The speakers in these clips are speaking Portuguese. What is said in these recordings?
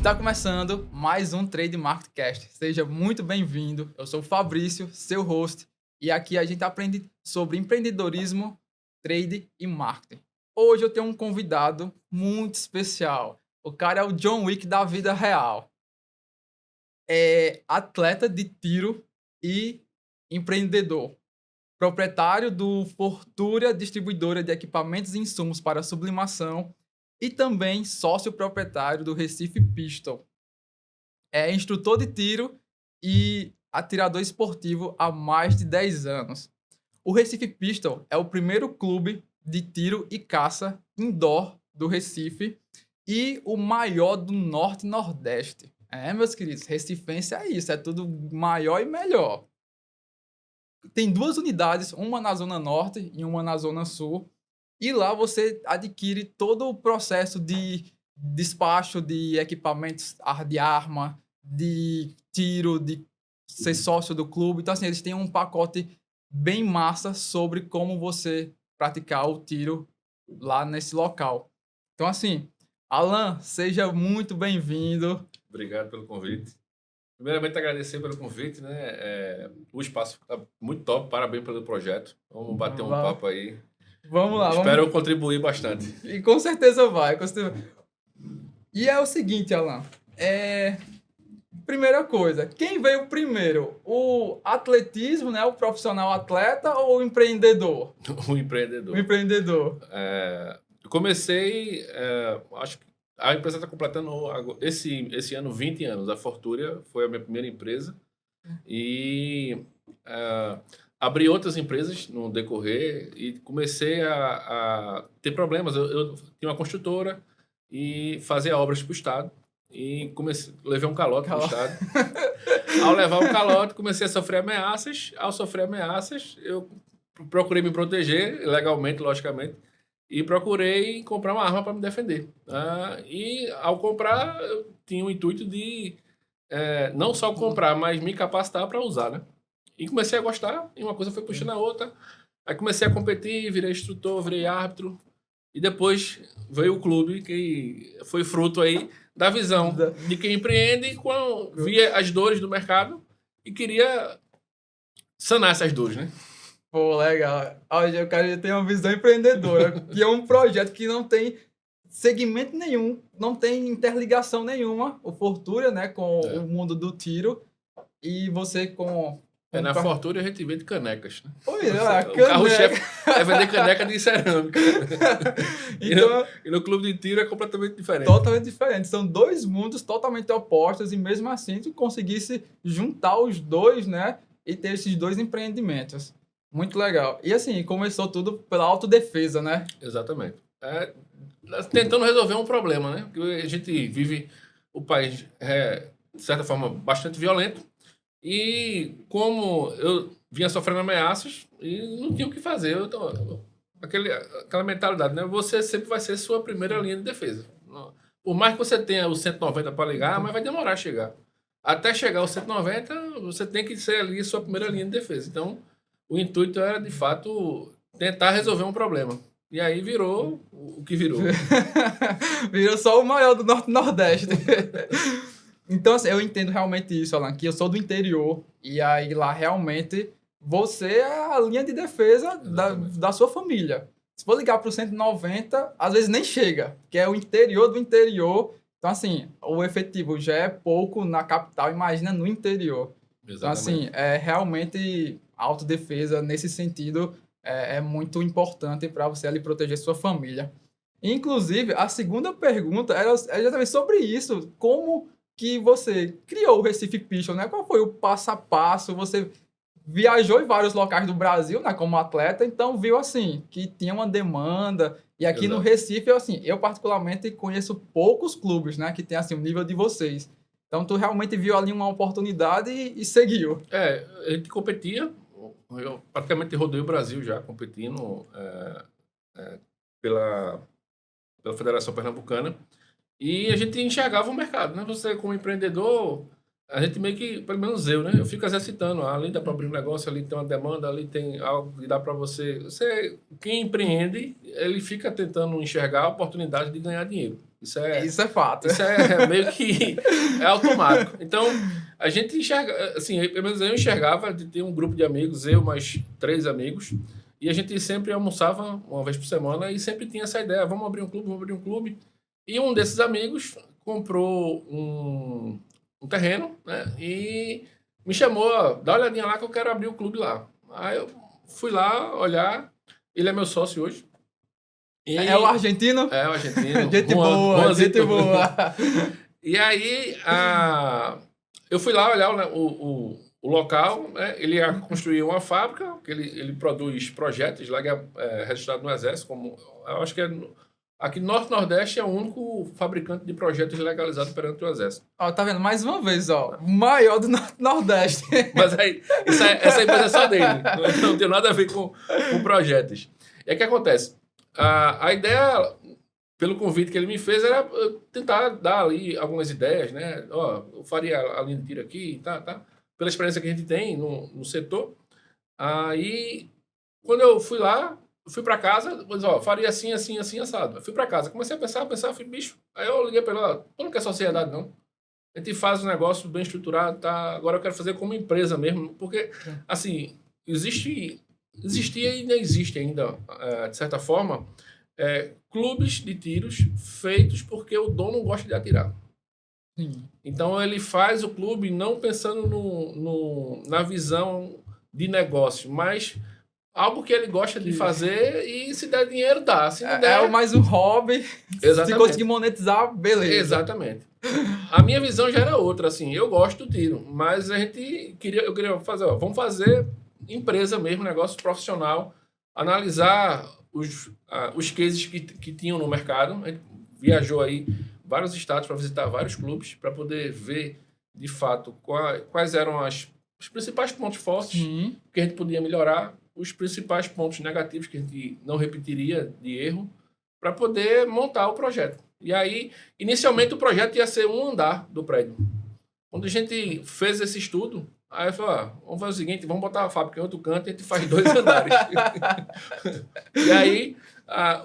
Está começando mais um Trade Marketcast. Seja muito bem-vindo. Eu sou o Fabrício, seu host, e aqui a gente aprende sobre empreendedorismo, trade e marketing. Hoje eu tenho um convidado muito especial. O cara é o John Wick da vida real. É atleta de tiro e empreendedor. Proprietário do Fortúria Distribuidora de Equipamentos e Insumos para Sublimação e também sócio proprietário do Recife Pistol. É instrutor de tiro e atirador esportivo há mais de 10 anos. O Recife Pistol é o primeiro clube de tiro e caça indoor do Recife e o maior do Norte e Nordeste. Meus queridos, recifense é isso, é tudo maior e melhor. Tem duas unidades, uma na Zona Norte e uma na Zona Sul. E lá você adquire todo o processo de despacho de equipamentos de arma, de tiro, de ser sócio do clube. Então, assim, eles têm um pacote bem massa sobre como você praticar o tiro lá nesse local. Então, assim, Alan, seja muito bem-vindo. Obrigado pelo convite. Primeiramente, agradecer pelo convite, né? O espaço está muito top, parabéns pelo projeto. Vamos bater um papo aí. Vamos lá. Espero contribuir bastante. E com certeza vai. E é o seguinte, Alan. Primeira coisa, quem veio primeiro? O atletismo, né? O profissional atleta ou o empreendedor? O empreendedor. O empreendedor. Eu comecei, acho que a empresa está completando esse ano 20 anos. A Fortúria foi a minha primeira empresa. E abri outras empresas no decorrer e comecei a ter problemas. Eu tinha uma construtora e fazia obras para o Estado. E levei um calote para o Estado. Ao levar um calote, comecei a sofrer ameaças. Ao sofrer ameaças, eu procurei me proteger, legalmente, logicamente, e procurei comprar uma arma para me defender. E ao comprar, eu tinha o intuito de não só comprar, mas me capacitar para usar, né? E comecei a gostar, e uma coisa foi puxando a outra. Aí comecei a competir, virei instrutor, virei árbitro. E depois veio o clube, que foi fruto aí da visão de quem empreende quando via as dores do mercado e queria sanar essas dores, né? Pô, legal. Olha, o cara tem uma visão empreendedora, que é um projeto que não tem segmento nenhum, não tem interligação nenhuma. O Fortúria, né, com o mundo do tiro, e você com... Na Fortúria a gente vende canecas. Né? Oi, o carro-chefe é vender caneca de cerâmica. Então, e no clube de tiro é completamente diferente. Totalmente diferente. São dois mundos totalmente opostos e mesmo assim tu conseguisse juntar os dois, né? E ter esses dois empreendimentos. Muito legal. E assim, começou tudo pela autodefesa, né? Exatamente. Tentando resolver um problema, né? Porque a gente vive o país, de certa forma, bastante violento. E como eu vinha sofrendo ameaças e não tinha o que fazer, aquela mentalidade, né? Você sempre vai ser sua primeira linha de defesa. Por mais que você tenha o 190 para ligar, mas vai demorar a chegar. Até chegar ao 190, você tem que ser ali sua primeira linha de defesa. Então, o intuito era, de fato, tentar resolver um problema. E aí virou o que virou. Virou só o maior do Norte e Nordeste. Então, assim, eu entendo realmente isso, Alan, que eu sou do interior e aí lá realmente você é a linha de defesa da sua família. Se for ligar para o 190, às vezes nem chega, que é o interior do interior. Então, assim, o efetivo já é pouco na capital, imagina no interior. Exatamente. Então, assim, realmente a autodefesa, nesse sentido, é muito importante para você ali proteger sua família. Inclusive, a segunda pergunta era exatamente sobre isso. Como que você criou o Recife Pistol, né? Qual foi o passo a passo? Você viajou em vários locais do Brasil, né, como atleta, então viu, assim, que tinha uma demanda. E aqui Exato. no Recife, eu particularmente conheço poucos clubes, né, que tem, assim, o nível de vocês. Então, tu realmente viu ali uma oportunidade e seguiu. A gente competia, eu praticamente rodei o Brasil já competindo pela Federação Pernambucana, e a gente enxergava o mercado, né? Você, como empreendedor, a gente meio que, pelo menos eu, né? Eu fico exercitando. Ali dá para abrir um negócio, ali tem uma demanda, ali tem algo que dá para você. Quem empreende, ele fica tentando enxergar a oportunidade de ganhar dinheiro. Isso é fato. Isso é meio que é automático. Então, a gente enxerga, assim, pelo menos eu enxergava de ter um grupo de amigos, eu mais 3 amigos, e a gente sempre almoçava uma vez por semana e sempre tinha essa ideia, vamos abrir um clube, vamos abrir um clube. E um desses amigos comprou um terreno, né? E me chamou, ó, dá uma olhadinha lá que eu quero abrir o clube lá. Aí eu fui lá olhar, ele é meu sócio hoje. É o argentino? É o argentino. Gente boa, gente boa. E aí, eu fui lá olhar o local, né? Ele ia construir uma fábrica, que ele produz projetos lá, que é registrado no Exército, como eu acho que aqui no Norte-Nordeste é o único fabricante de projetos legalizado perante o Exército. Ó, tá vendo? Mais uma vez, ó. O maior do Nordeste. Mas aí, essa empresa é só dele. Não tem nada a ver com projetos. E aí o que acontece? A ideia, pelo convite que ele me fez, era tentar dar ali algumas ideias, né? Ó, eu faria a linha de tiro aqui, tá. Pela experiência que a gente tem no setor. Aí, quando eu fui lá, fui para casa, mas, ó, faria assim, assim, assim, assado. Eu fui para casa, comecei a pensar, fui, bicho. Aí eu liguei para ele, ó, tu não quer sociedade, não? A gente faz um negócio bem estruturado, tá? Agora eu quero fazer como empresa mesmo, porque, assim, existia e ainda existe ainda, de certa forma, clubes de tiros feitos porque o dono gosta de atirar. Sim. Então ele faz o clube não pensando na visão de negócio, mas algo que ele gosta de fazer e se der dinheiro, dá. Se não der... É mais um hobby. Exatamente. Se conseguir monetizar, beleza. Exatamente. A minha visão já era outra, assim, eu gosto do tiro, mas eu queria fazer, ó, vamos fazer empresa mesmo, negócio profissional, analisar os cases que tinham no mercado. A gente viajou aí vários estados para visitar vários clubes, para poder ver, de fato, quais eram os principais pontos fortes que a gente podia melhorar, os principais pontos negativos que a gente não repetiria de erro, para poder montar o projeto. E aí, inicialmente, o projeto ia ser um andar do prédio. Quando a gente fez esse estudo, aí eu falei, vamos fazer o seguinte, vamos botar a fábrica em outro canto e a gente faz 2 andares. E aí,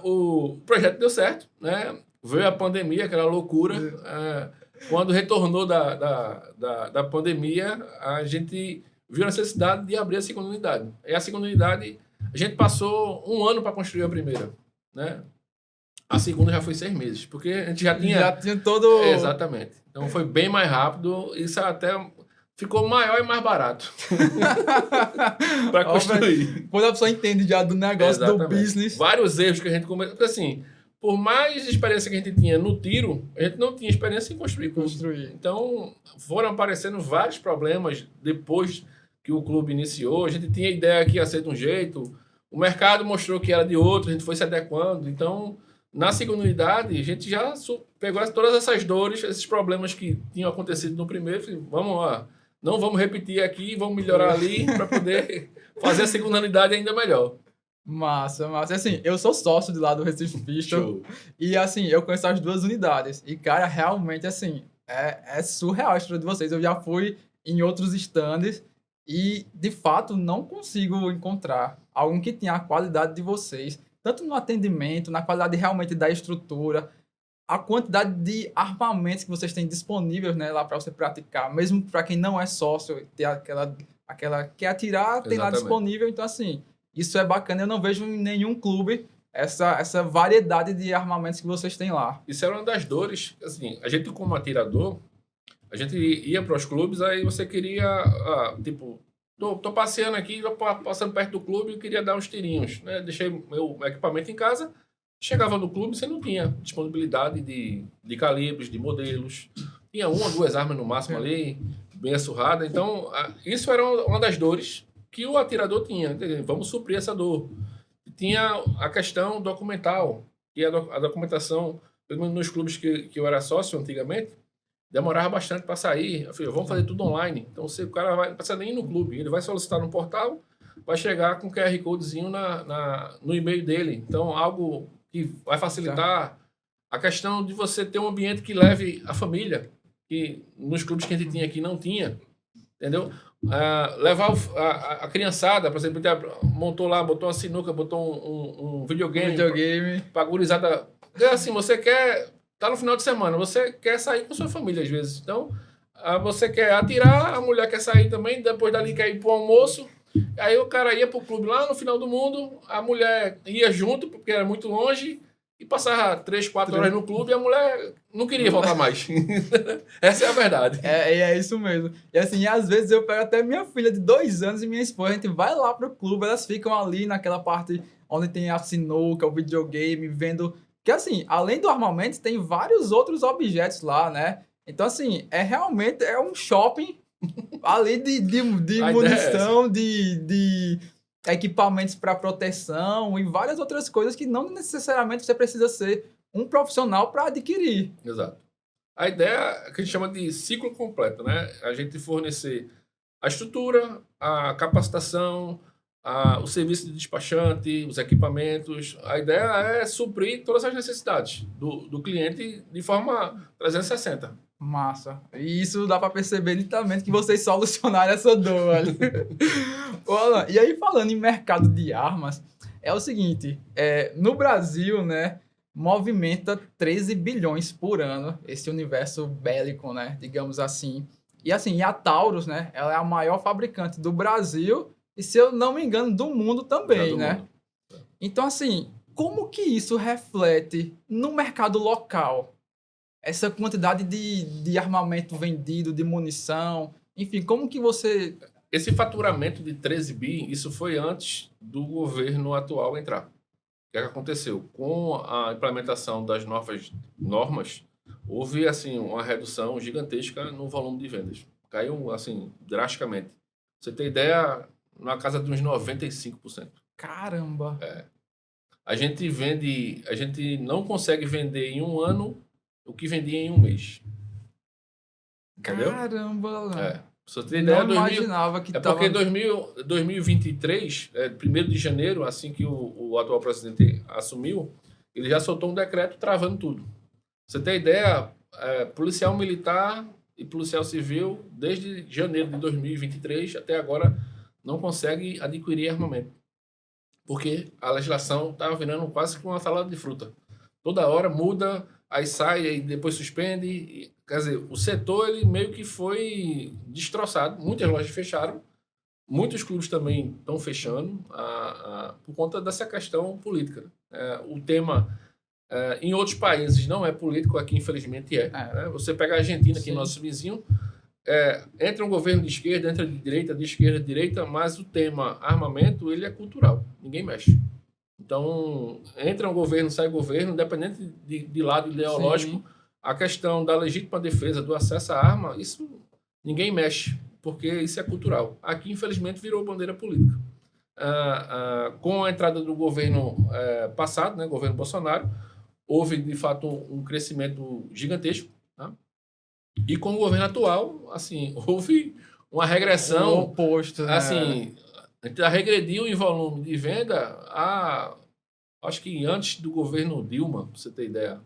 o projeto deu certo, né? Veio a pandemia, aquela loucura. Quando retornou da pandemia, a gente viu a necessidade de abrir a segunda unidade. E a segunda unidade, a gente passou 1 ano para construir a primeira, né? A segunda já foi 6 meses, porque a gente já tinha todo... Exatamente. Então foi bem mais rápido, isso até ficou maior e mais barato para construir. Quando a pessoa entende já do negócio, do business... Vários erros que a gente cometeu, porque assim, por mais experiência que a gente tinha no tiro, a gente não tinha experiência em construir. Então foram aparecendo vários problemas depois que o clube iniciou. A gente tinha ideia que ia ser de um jeito, o mercado mostrou que era de outro, a gente foi se adequando. Então, na segunda unidade, a gente já pegou todas essas dores, esses problemas que tinham acontecido no primeiro. Vamos lá, não vamos repetir aqui, vamos melhorar ali para poder fazer a segunda unidade ainda melhor. Massa. Assim, eu sou sócio de lá do Recife Pistol. E, assim, eu conheço as 2 unidades. E, cara, realmente, assim, é surreal a estrutura de vocês. Eu já fui em outros stands e, de fato, não consigo encontrar algum que tenha a qualidade de vocês. Tanto no atendimento, na qualidade realmente da estrutura, a quantidade de armamentos que vocês têm disponíveis, né, lá para você praticar, mesmo para quem não é sócio, ter aquela quer atirar, tem lá disponível. Então, assim, isso é bacana. Eu não vejo em nenhum clube essa variedade de armamentos que vocês têm lá. Isso era uma das dores. Assim, a gente, como atirador, a gente ia para os clubes, aí você queria, tipo... Tô passeando aqui, passando perto do clube e queria dar uns tirinhos, né? Deixei meu equipamento em casa, chegava no clube, você não tinha disponibilidade de calibres, de modelos. Tinha 1 ou 2 armas no máximo ali, bem assurrada. Então, isso era uma das dores que o atirador tinha. Vamos suprir essa dor. Tinha a questão documental, que a documentação, pelo menos nos clubes que eu era sócio antigamente, demorava bastante para sair. Eu falei, vamos fazer tudo online. Então, o cara não precisa nem ir no clube. Ele vai solicitar no portal, vai chegar com o QR Codezinho no e-mail dele. Então, algo que vai facilitar a questão de você ter um ambiente que leve a família, que nos clubes que a gente tinha aqui não tinha, entendeu? Levar a criançada, por exemplo, montou lá, botou uma sinuca, botou um videogame pra gurizada. Porque assim, você quer, tá no final de semana, você quer sair com sua família às vezes. Então, você quer atirar, a mulher quer sair também, depois dali quer ir pro almoço. Aí o cara ia pro clube lá no final do mundo, a mulher ia junto, porque era muito longe, e passava 3, 4 horas no clube e a mulher não queria voltar mais. Essa é a verdade. É isso mesmo. E assim, às vezes eu pego até minha filha de 2 anos e minha esposa, a gente vai lá pro clube, elas ficam ali naquela parte onde tem a sinuca, o videogame, vendo... Que assim, além do armamento, tem vários outros objetos lá, né? Então assim, realmente um shopping ali de munição, de equipamentos para proteção e várias outras coisas que não necessariamente você precisa ser um profissional para adquirir. Exato. A ideia é que a gente chama de ciclo completo, né? A gente fornecer a estrutura, a capacitação, o serviço de despachante, os equipamentos. A ideia é suprir todas as necessidades do cliente de forma 360. Massa. E isso dá para perceber nitidamente que vocês solucionaram essa dor, velho. Alan, e aí, falando em mercado de armas, é o seguinte, no Brasil, né, movimenta 13 bilhões por ano esse universo bélico, né, digamos assim. E assim, a Taurus, né, ela é a maior fabricante do Brasil e, se eu não me engano, do mundo também, né? Mundo. Então, assim, como que isso reflete no mercado local? Essa quantidade de armamento vendido, de munição, enfim, como que você... Esse faturamento de 13 bi, isso foi antes do governo atual entrar. O que aconteceu? Com a implementação das novas normas, houve assim uma redução gigantesca no volume de vendas. Caiu assim drasticamente. Pra você ter ideia, na casa de uns 95%. Caramba! A gente não consegue vender em um ano o que vendia em um mês. Entendeu? Caramba! Pra você ter ideia, Não imaginava que tava... porque 2023, 1º de janeiro, assim que o atual presidente assumiu, ele já soltou um decreto travando tudo. Pra você ter ideia, policial militar e policial civil, desde janeiro de 2023 até agora, não consegue adquirir armamento. Porque a legislação estava virando quase que uma salada de fruta. Toda hora muda, aí sai, e depois suspende. Quer dizer, o setor ele meio que foi destroçado. Muitas lojas fecharam. Muitos clubes também estão fechando por conta dessa questão política. O tema, em outros países, não é político, aqui infelizmente é. Né? Você pega a Argentina, que é nosso vizinho, entra um governo de esquerda, entra de direita, de esquerda, de direita, mas o tema armamento ele é cultural. Ninguém mexe. Então, entra um governo, sai governo, independente de lado ideológico, sim, a questão da legítima defesa, do acesso à arma, isso ninguém mexe, porque isso é cultural. Aqui, infelizmente, virou bandeira política. Com a entrada do governo passado, né, governo Bolsonaro, houve, de fato, um crescimento gigantesco. Tá? E com o governo atual, assim, houve uma regressão. O oposto, né? Assim, a gente regrediu em volume de venda acho que antes do governo Dilma, pra você ter ideia.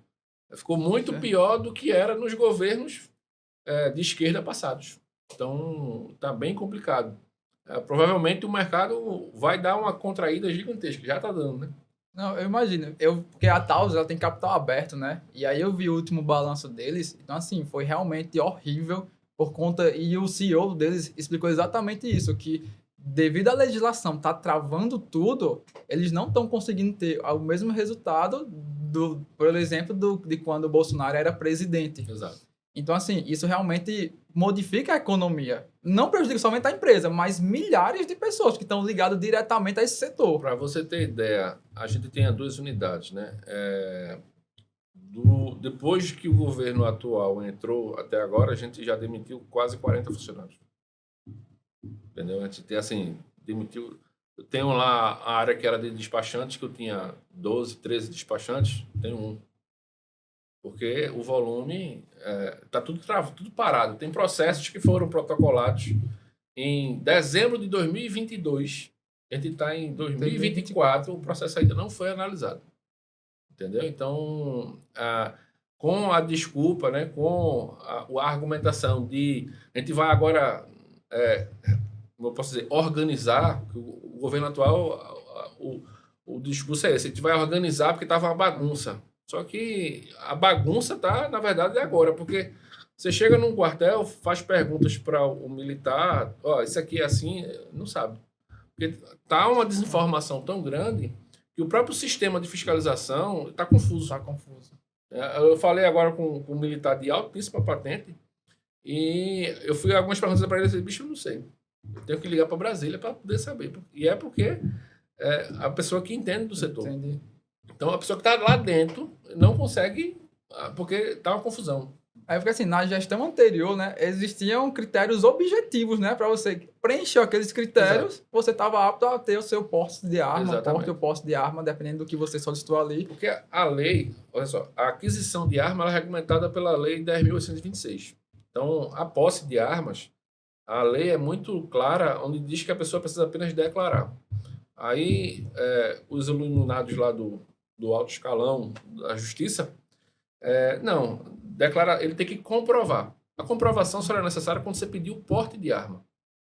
Ficou muito pior do que era nos governos de esquerda passados. Então, está bem complicado. Provavelmente o mercado vai dar uma contraída gigantesca. Já está dando, né? Não, eu imagino. Porque a Taurus, ela tem capital aberto, né? E aí eu vi o último balanço deles. Então, assim, foi realmente horrível por conta... E o CEO deles explicou exatamente isso, que devido à legislação tá travando tudo, eles não estão conseguindo ter o mesmo resultado, por exemplo, de quando o Bolsonaro era presidente. Exato. Então, assim, isso realmente modifica a economia. Não prejudica somente a empresa, mas milhares de pessoas que estão ligadas diretamente a esse setor. Para você ter ideia, a gente tem 2 unidades, né? Depois que o governo atual entrou até agora, a gente já demitiu quase 40 funcionários. Entendeu? A gente tem, assim, demitiu... Eu tenho lá a área que era de despachantes, que eu tinha 12, 13 despachantes, tenho 1. Porque o volume está tudo parado. Tem processos que foram protocolados em dezembro de 2022. A gente está em 2024, o processo ainda não foi analisado. Entendeu? Então, com a desculpa, né, com a argumentação de a gente vai agora, como eu posso dizer, organizar, o governo atual, o discurso é esse, a gente vai organizar porque estava uma bagunça. Só que a bagunça está, na verdade, agora, porque você chega num quartel, faz perguntas para o militar, ó, isso aqui é assim, não sabe. Porque tá uma desinformação tão grande que o próprio sistema de fiscalização está confuso. Está confuso. Eu falei agora com um militar de altíssima patente e eu fui algumas perguntas para ele e disse, bicho, eu não sei. Eu tenho que ligar para Brasília para poder saber. E é porque a pessoa que entende do setor. Entendi. Então, a pessoa que está lá dentro não consegue, porque está uma confusão. Aí fica assim, na gestão anterior, né, existiam critérios objetivos, né, para você preencher aqueles critérios, exato, você estava apto a ter o seu porte de arma, porte ou posse de arma, dependendo do que você solicitou ali. Porque a lei, olha só, a aquisição de arma ela é regulamentada pela lei 10.826. Então, a posse de armas, a lei é muito clara, onde diz que a pessoa precisa apenas declarar. Aí, os iluminados lá do alto escalão da justiça, não, declara, ele tem que comprovar. A comprovação só é necessária quando você pedir o porte de arma.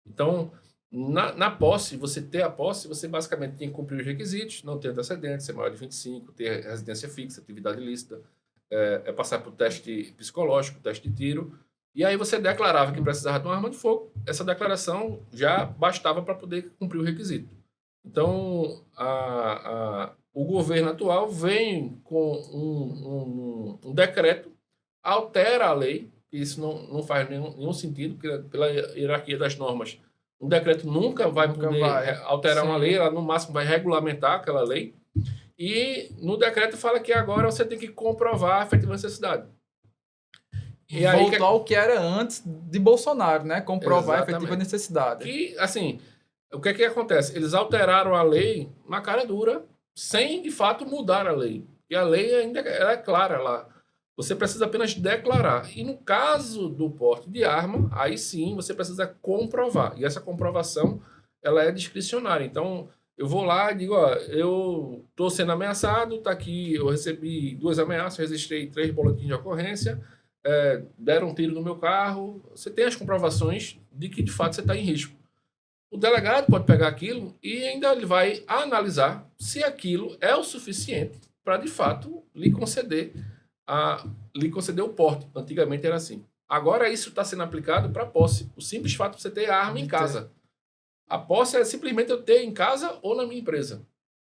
Então, na posse, você ter a posse, você basicamente tem que cumprir os requisitos, não ter antecedentes, ser maior de 25, ter residência fixa, atividade ilícita, passar por teste psicológico, teste de tiro, e aí você declarava que precisava de uma arma de fogo. Essa declaração já bastava para poder cumprir o requisito. Então, o governo atual vem com um decreto, altera a lei, isso não faz nenhum sentido, porque pela hierarquia das normas, um decreto nunca vai poder alterar uma lei, ela no máximo vai regulamentar aquela lei, e no decreto fala que agora você tem que comprovar a efetiva necessidade. E voltou ao que era antes de Bolsonaro, né? Comprovar a efetiva necessidade. E, assim, o que é que acontece? Eles alteraram a lei na cara dura, sem, de fato, mudar a lei. E a lei ainda ela é clara lá. Você precisa apenas declarar. E no caso do porte de arma, aí sim você precisa comprovar. E essa comprovação, ela é discricionária. Então, eu vou lá e digo, ó, eu estou sendo ameaçado, tá aqui, eu recebi 2 ameaças, registrei 3 boletins de ocorrência, deram um tiro no meu carro. Você tem as comprovações de que, de fato, você está em risco. O delegado pode pegar aquilo e ainda ele vai analisar se aquilo é o suficiente para, de fato, lhe conceder o porte. Antigamente era assim. Agora isso está sendo aplicado para posse. O simples fato de você ter a arma em casa. A posse é simplesmente eu ter em casa ou na minha empresa.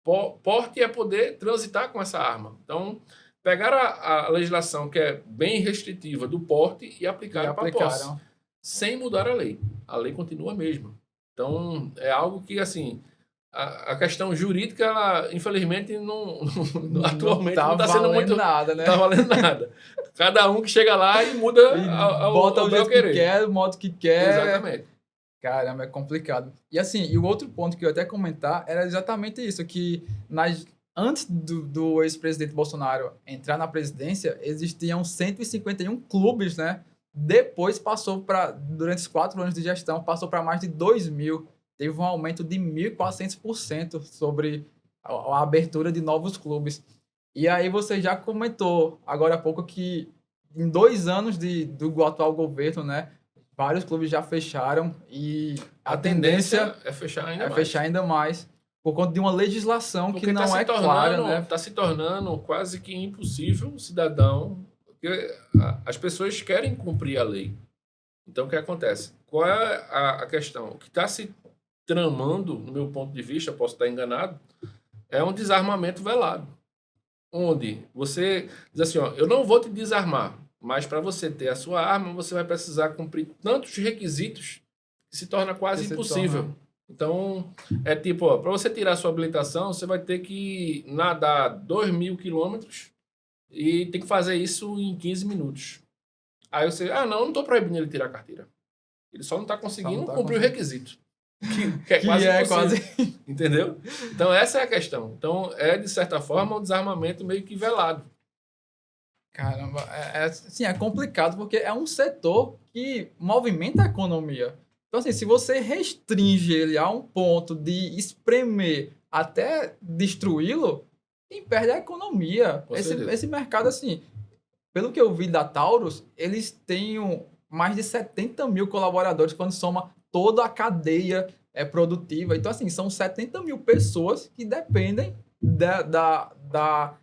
Porte é poder transitar com essa arma. Então, pegar a legislação que é bem restritiva do porte e aplicar para a posse. Sem mudar a lei. A lei continua a mesma. Então, é algo que, assim, a questão jurídica, ela, infelizmente, atualmente não está sendo muito... nada, né? Não está valendo nada. Cada um que chega lá e muda bota o jeito que quer, o modo que quer. Exatamente. Caramba, é complicado. E assim, e o outro ponto que eu ia até comentar era exatamente isso, que antes do ex-presidente Bolsonaro entrar na presidência, existiam 151 clubes, né? Depois passou durante os 4 anos de gestão, passou para mais de 2.000. Teve um aumento de 1.400% sobre a abertura de novos clubes. E aí você já comentou agora há pouco que em 2 anos do atual governo, né, vários clubes já fecharam e a tendência é fechar ainda mais por conta de uma legislação que não é clara, né? Está se tornando quase que impossível o cidadão, porque as pessoas querem cumprir a lei. Então, o que acontece? Qual é a questão? O que está se tramando, no meu ponto de vista, posso estar enganado, é um desarmamento velado. Onde você diz assim, ó, eu não vou te desarmar, mas para você ter a sua arma, você vai precisar cumprir tantos requisitos que se torna quase impossível. Então, é tipo, para você tirar a sua habilitação, você vai ter que nadar 2.000 quilômetros e tem que fazer isso em 15 minutos. Aí você, não estou proibindo ele tirar a carteira. Ele só não está conseguindo cumprir o requisito. Que é quase impossível. Entendeu? Então, essa é a questão. Então, de certa forma, um desarmamento meio que velado. Caramba, assim, é complicado porque é um setor que movimenta a economia. Então, assim, se você restringe ele a um ponto de espremer até destruí-lo, quem perde é a economia. Esse mercado, assim, pelo que eu vi da Taurus, eles têm mais de 70 mil colaboradores quando soma toda a cadeia produtiva. Então, assim, são 70 mil pessoas que dependem da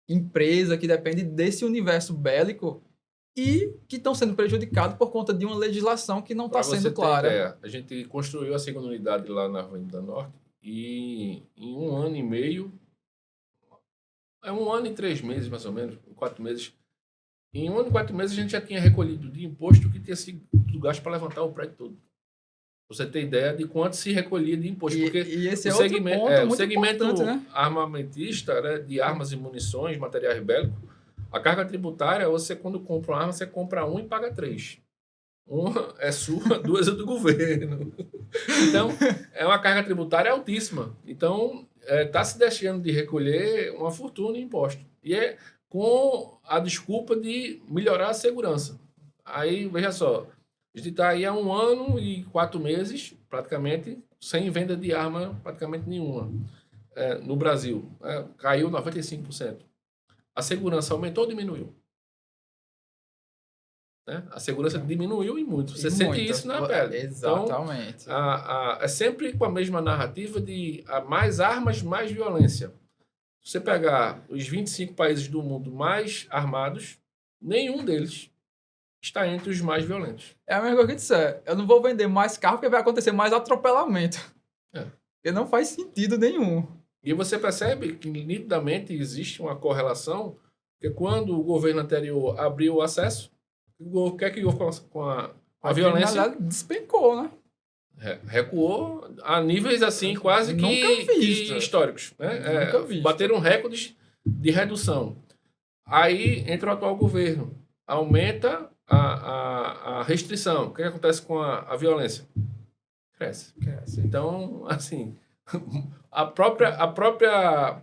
empresa, que dependem desse universo bélico e que estão sendo prejudicados por conta de uma legislação que não está sendo clara. Ideia, a gente construiu a segunda unidade lá na Avenida Norte e em 1 ano e meio, 1 ano e 3 meses mais ou menos, 4 meses, em 1 ano e 4 meses a gente já tinha recolhido de imposto que tinha sido gasto para levantar o prédio todo. Você tem ideia de quanto se recolhia de imposto. Porque esse é outro ponto muito o segmento, né? Armamentista, né, de armas e munições, materiais bélicos, a carga tributária, você quando compra uma arma, você compra 1 e paga 3. Uma é sua, 2 é do governo. Então, é uma carga tributária altíssima. Então, está se deixando de recolher uma fortuna em imposto. E é com a desculpa de melhorar a segurança. Aí, veja só, a gente está aí há 1 ano e 4 meses, praticamente, sem venda de arma praticamente nenhuma no Brasil. Caiu 95%. A segurança aumentou ou diminuiu? Né? A segurança diminuiu e muito. Você sente isso na pele. Exatamente. Então, é sempre com a mesma narrativa de mais armas, mais violência. Se você pegar os 25 países do mundo mais armados, nenhum deles está entre os mais violentos. É a mesma coisa que disser. Eu não vou vender mais carro porque vai acontecer mais atropelamento. Porque não faz sentido nenhum. E você percebe que nitidamente existe uma correlação, porque quando o governo anterior abriu o acesso, o que é que houve com a violência? Despencou, né? Recuou a níveis assim quase que históricos. Né? Bateram recordes de redução. Aí entra o atual governo, aumenta a restrição. O que acontece com a violência? Cresce. Então, assim, a própria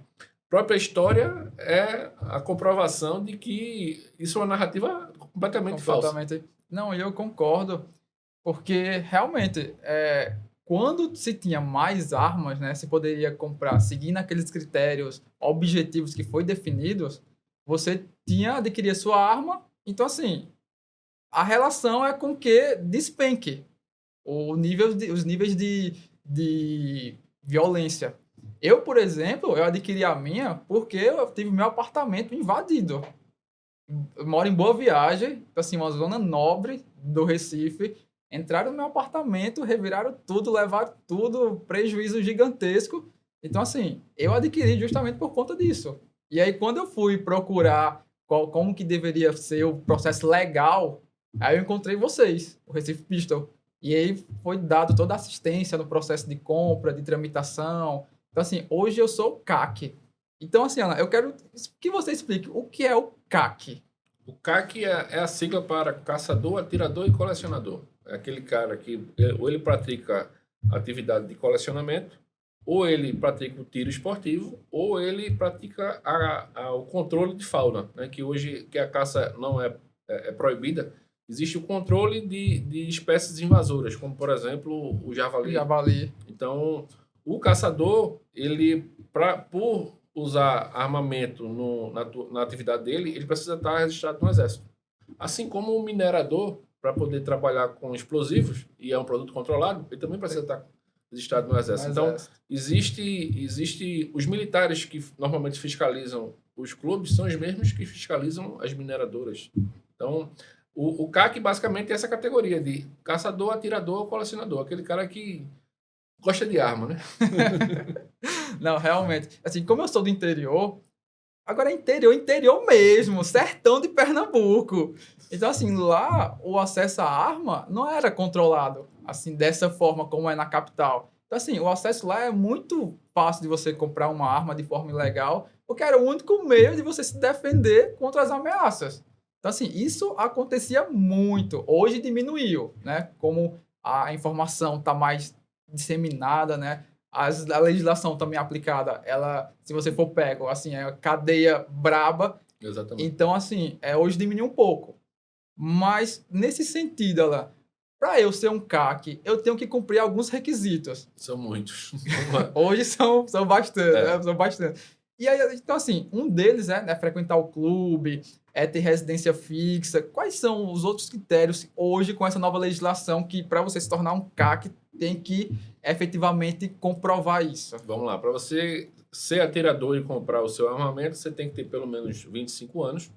história é a comprovação de que isso é uma narrativa completamente falsa. Não, eu concordo, porque realmente, quando se tinha mais armas, né, se poderia comprar seguindo aqueles critérios objetivos que foi definidos, você adquirir sua arma. Então, assim, a relação é com que despenque os níveis de violência. Eu, por exemplo, eu adquiri a minha porque eu tive meu apartamento invadido. Eu moro em Boa Viagem, assim, uma zona nobre do Recife. Entraram no meu apartamento, reviraram tudo, levaram tudo, prejuízo gigantesco. Então, assim, eu adquiri justamente por conta disso. E aí, quando eu fui procurar como que deveria ser o processo legal, aí eu encontrei vocês, o Recife Pistol. E aí foi dado toda a assistência no processo de compra, de tramitação. Então, assim, hoje eu sou o CAC. Então, assim, Ana, eu quero que você explique o que é o CAC. O CAC é a sigla para caçador, atirador e colecionador. É aquele cara que ou ele pratica atividade de colecionamento, ou ele pratica o tiro esportivo, ou ele pratica o controle de fauna, né? Que hoje que a caça não é proibida, existe o controle de espécies invasoras, como, por exemplo, o javali. Então, o caçador, ele, por usar armamento na atividade dele, ele precisa estar registrado no Exército. Assim como o minerador, para poder trabalhar com explosivos, e é um produto controlado, ele também precisa estar registrado no Exército. Então, existe os militares que normalmente fiscalizam os clubes, são os mesmos que fiscalizam as mineradoras. Então, o CAC basicamente é essa categoria de caçador, atirador, colecionador. Aquele cara que gosta de arma, né? Não, realmente. Assim, como eu sou do interior, agora é interior mesmo, sertão de Pernambuco. Então, assim, lá o acesso à arma não era controlado, assim, dessa forma como é na capital. Então, assim, o acesso lá é muito fácil de você comprar uma arma de forma ilegal, porque era o único meio de você se defender contra as ameaças. Então, assim, isso acontecia muito. Hoje diminuiu, né? Como a informação está mais disseminada, né? A legislação também aplicada, ela, se você for pego, assim, é cadeia braba. Exatamente. Então, assim, hoje diminuiu um pouco. Mas, nesse sentido, para eu ser um CAC, eu tenho que cumprir alguns requisitos. São muitos. Hoje são bastante, né? São bastante. E aí, então, assim, um deles é, né, frequentar o clube, é ter residência fixa? Quais são os outros critérios hoje com essa nova legislação que, para você se tornar um CAC, tem que efetivamente comprovar isso? Vamos lá, para você ser atirador e comprar o seu armamento, você tem que ter pelo menos 25 anos.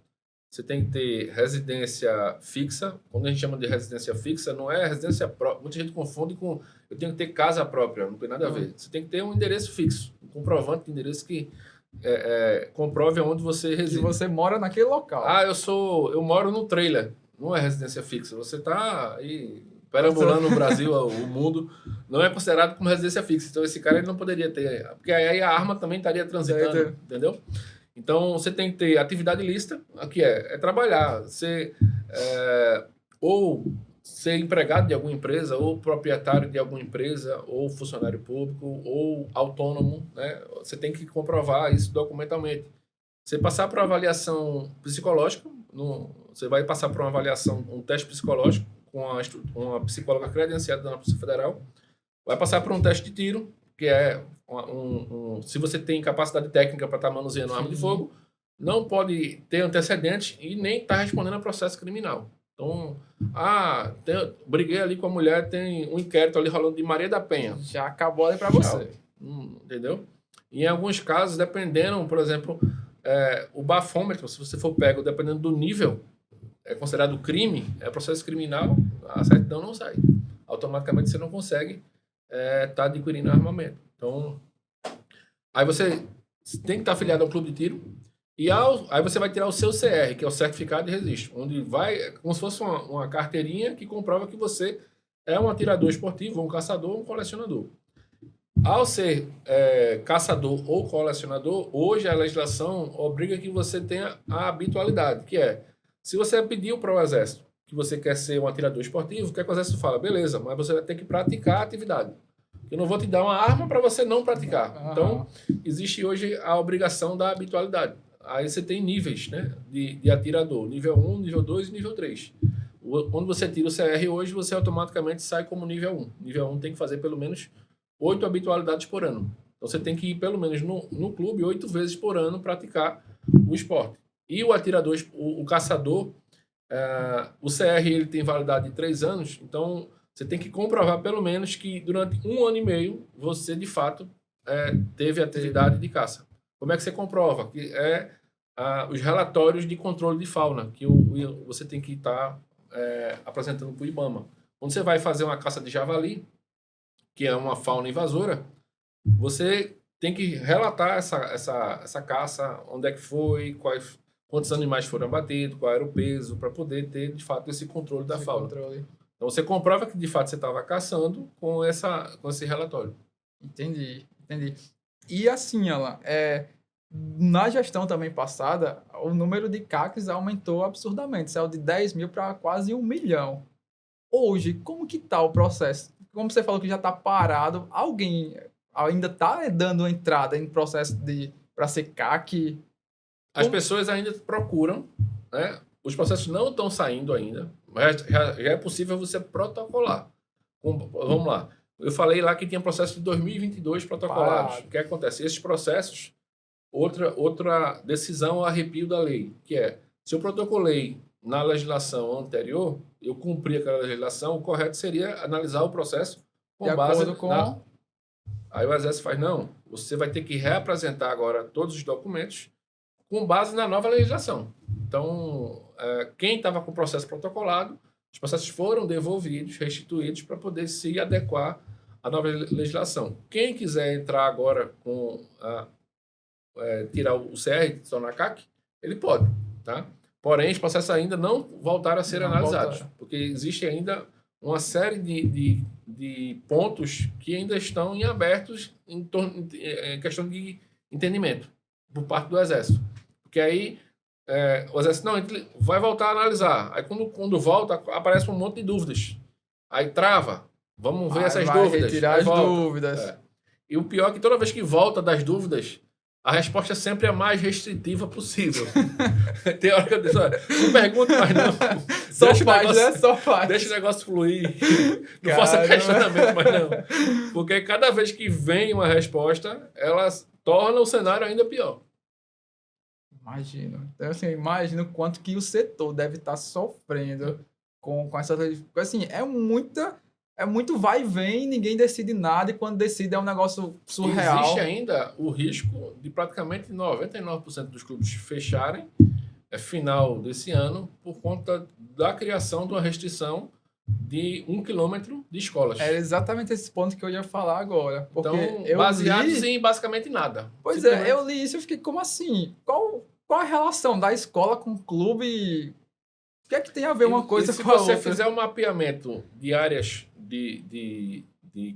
Você tem que ter residência fixa. Quando a gente chama de residência fixa, não é residência própria. Muita gente confunde com eu tenho que ter casa própria, não tem nada a ver. Você tem que ter um endereço fixo, um comprovante de endereço que comprove onde você reside. Que você mora naquele local. Eu moro no trailer, não é residência fixa. Você está aí perambulando no Brasil, o mundo, não é considerado como residência fixa. Então esse cara ele não poderia ter, porque aí a arma também estaria transitando, entendeu? Então, você tem que ter atividade ilícita, que é trabalhar, ou ser empregado de alguma empresa, ou proprietário de alguma empresa, ou funcionário público, ou autônomo, né? Você tem que comprovar isso documentalmente. Você passar por uma avaliação psicológica, você vai passar por uma avaliação, um teste psicológico com uma psicóloga credenciada da Polícia Federal, vai passar por um teste de tiro, que é se você tem capacidade técnica para estar manuseando arma de fogo, não pode ter antecedentes e nem estar respondendo a processo criminal. Então, briguei ali com a mulher, tem um inquérito ali rolando de Maria da Penha. Já acabou ali para você. Entendeu? E em alguns casos, dependendo, por exemplo, o bafômetro, se você for pego, dependendo do nível, é considerado crime, é processo criminal, a certidão não sai. Automaticamente você não consegue tá adquirindo armamento. Então, aí você tem que estar afiliado ao clube de tiro e aí você vai tirar o seu CR, que é o certificado de registro, onde vai como se fosse uma carteirinha que comprova que você é um atirador esportivo, um caçador, um colecionador. Ao ser caçador ou colecionador, hoje a legislação obriga que você tenha a habitualidade, que é, se você pediu para o Exército que você quer ser um atirador esportivo, o que é que o Exército fala? Beleza, mas você vai ter que praticar a atividade. Eu não vou te dar uma arma para você não praticar. Então, existe hoje a obrigação da habitualidade. Aí você tem níveis, né, de atirador. Nível 1, nível 2 e nível 3. Quando você tira o CR hoje, você automaticamente sai como nível 1. Nível 1 tem que fazer pelo menos 8 habitualidades por ano. Então, você tem que ir pelo menos no clube 8 vezes por ano praticar o esporte. E o atirador, o caçador, o CR ele tem validade de 3 anos, então você tem que comprovar pelo menos que durante 1 ano e meio você de fato teve atividade de caça. Como é que você comprova? Que os relatórios de controle de fauna que você tem que estar apresentando para o IBAMA. Quando você vai fazer uma caça de javali, que é uma fauna invasora, você tem que relatar essa caça, onde é que foi, quantos animais foram abatidos, qual era o peso, para poder ter, de fato, esse controle da fauna. Então, você comprova que, de fato, você estava caçando com esse relatório. Entendi. E assim, Alan, na gestão também passada, o número de CACs aumentou absurdamente. Saiu de 10 mil para quase 1 milhão. Hoje, como que está o processo? Como você falou que já está parado, alguém ainda está dando entrada em processo para ser CAC? As pessoas ainda procuram, né? Os processos não estão saindo ainda, mas já é possível você protocolar. Vamos lá. Eu falei lá que tinha processo de 2022 protocolados. O que acontece? Esses processos, outra decisão arrepio da lei, que é, se eu protocolei na legislação anterior, eu cumpri aquela legislação, o correto seria analisar o processo com base Aí o Exército faz, não, você vai ter que reapresentar agora todos os documentos com base na nova legislação. Então, quem estava com o processo protocolado, os processos foram devolvidos, restituídos, para poder se adequar à nova legislação. Quem quiser entrar agora com tirar o CR, se tornar CAC, ele pode, tá? Porém, os processos ainda não voltaram a ser analisados, porque existe ainda uma série de pontos que ainda estão em abertos em questão de entendimento por parte do Exército. Porque aí o Exército vai voltar a analisar. Aí quando volta, aparece um monte de dúvidas. Aí trava. Vamos ver essas dúvidas. Retirar as dúvidas. E o pior é que toda vez que volta das dúvidas, a resposta sempre é a mais restritiva possível. Tem hora que eu digo, não pergunte mais não. Só faz. Deixa o negócio fluir. Não faça questionamento mais não. Porque cada vez que vem uma resposta, ela torna o cenário ainda pior. Imagino. Então, assim, imagino o quanto que o setor deve estar sofrendo com essa... Assim, é muito vai e vem, ninguém decide nada, e quando decide é um negócio surreal. Existe ainda o risco de praticamente 99% dos clubes fecharem final desse ano por conta da criação de uma restrição de 1 quilômetro de escolas. É exatamente esse ponto que eu ia falar agora. Porque Então, baseados em basicamente nada. Pois é, eu li isso e fiquei, como assim? Qual a relação da escola com o clube? O que é que tem a ver uma coisa com a outra? Se você fizer um mapeamento de áreas de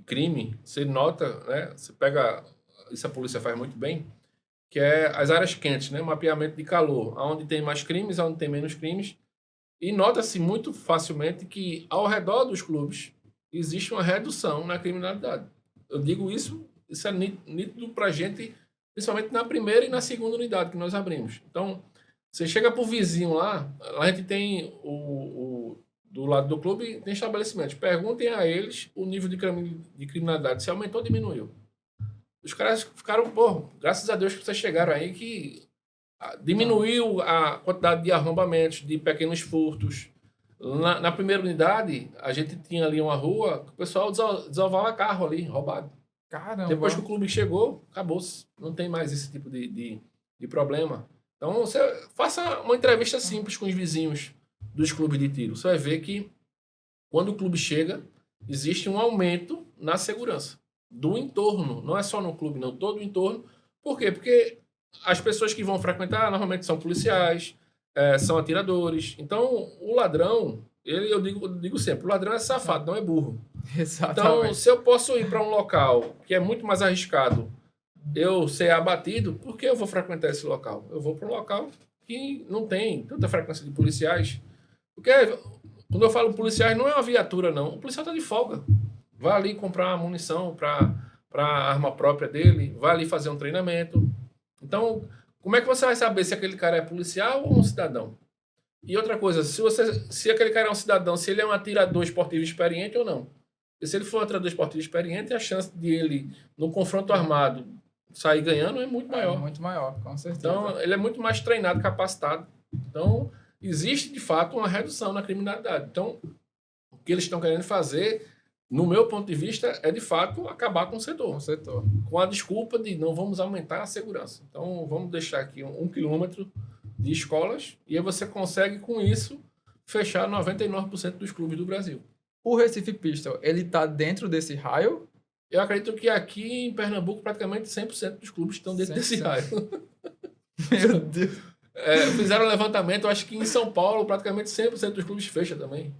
crime, você nota, né? Você pega, isso a polícia faz muito bem, que é as áreas quentes, né? Mapeamento de calor, onde tem mais crimes, onde tem menos crimes. E nota-se muito facilmente que ao redor dos clubes existe uma redução na criminalidade. Eu digo isso é nítido para a gente, principalmente na primeira e na segunda unidade que nós abrimos. Então, você chega para o vizinho lá a gente tem do lado do clube, tem estabelecimentos. Perguntem a eles o nível de criminalidade, se aumentou ou diminuiu. Os caras ficaram, graças a Deus que vocês chegaram aí, que diminuiu a quantidade de arrombamentos, de pequenos furtos. Na primeira unidade, a gente tinha ali uma rua que o pessoal desovava carro ali, roubado. Caramba. Depois que o clube chegou, acabou-se. Não tem mais esse tipo de problema. Então, você faça uma entrevista simples com os vizinhos dos clubes de tiro. Você vai ver que, quando o clube chega, existe um aumento na segurança do entorno. Não é só no clube, não. Todo o entorno. Por quê? Porque as pessoas que vão frequentar normalmente são policiais, são atiradores. Então, o ladrão, eu digo sempre, o ladrão é safado, não é burro. Exatamente. Então, se eu posso ir para um local que é muito mais arriscado eu ser abatido, por que eu vou frequentar esse local? Eu vou para um local que não tem tanta frequência de policiais. Porque quando eu falo policiais, não é uma viatura, não. O policial está de folga. Vai ali comprar uma munição para a arma própria dele, vai ali fazer um treinamento. Então, como é que você vai saber se aquele cara é policial ou um cidadão? E outra coisa, se aquele cara é um cidadão, se ele é um atirador esportivo experiente ou não. E se ele for um atirador esportivo experiente, a chance de ele, no confronto armado, sair ganhando é muito maior. É muito maior, com certeza. Então, ele é muito mais treinado, capacitado. Então, existe, de fato, uma redução na criminalidade. Então, o que eles estão querendo fazer, no meu ponto de vista, é, de fato, acabar com o setor. Com a desculpa de não vamos aumentar a segurança. Então, vamos deixar aqui 1 quilômetro de escolas e aí você consegue, com isso, fechar 99% dos clubes do Brasil. O Recife Pistol, ele está dentro desse raio? Eu acredito que aqui em Pernambuco, praticamente 100% dos clubes estão dentro 100%. Desse raio. Meu Deus. Fizeram um levantamento, eu acho que em São Paulo, praticamente 100% dos clubes fecham também.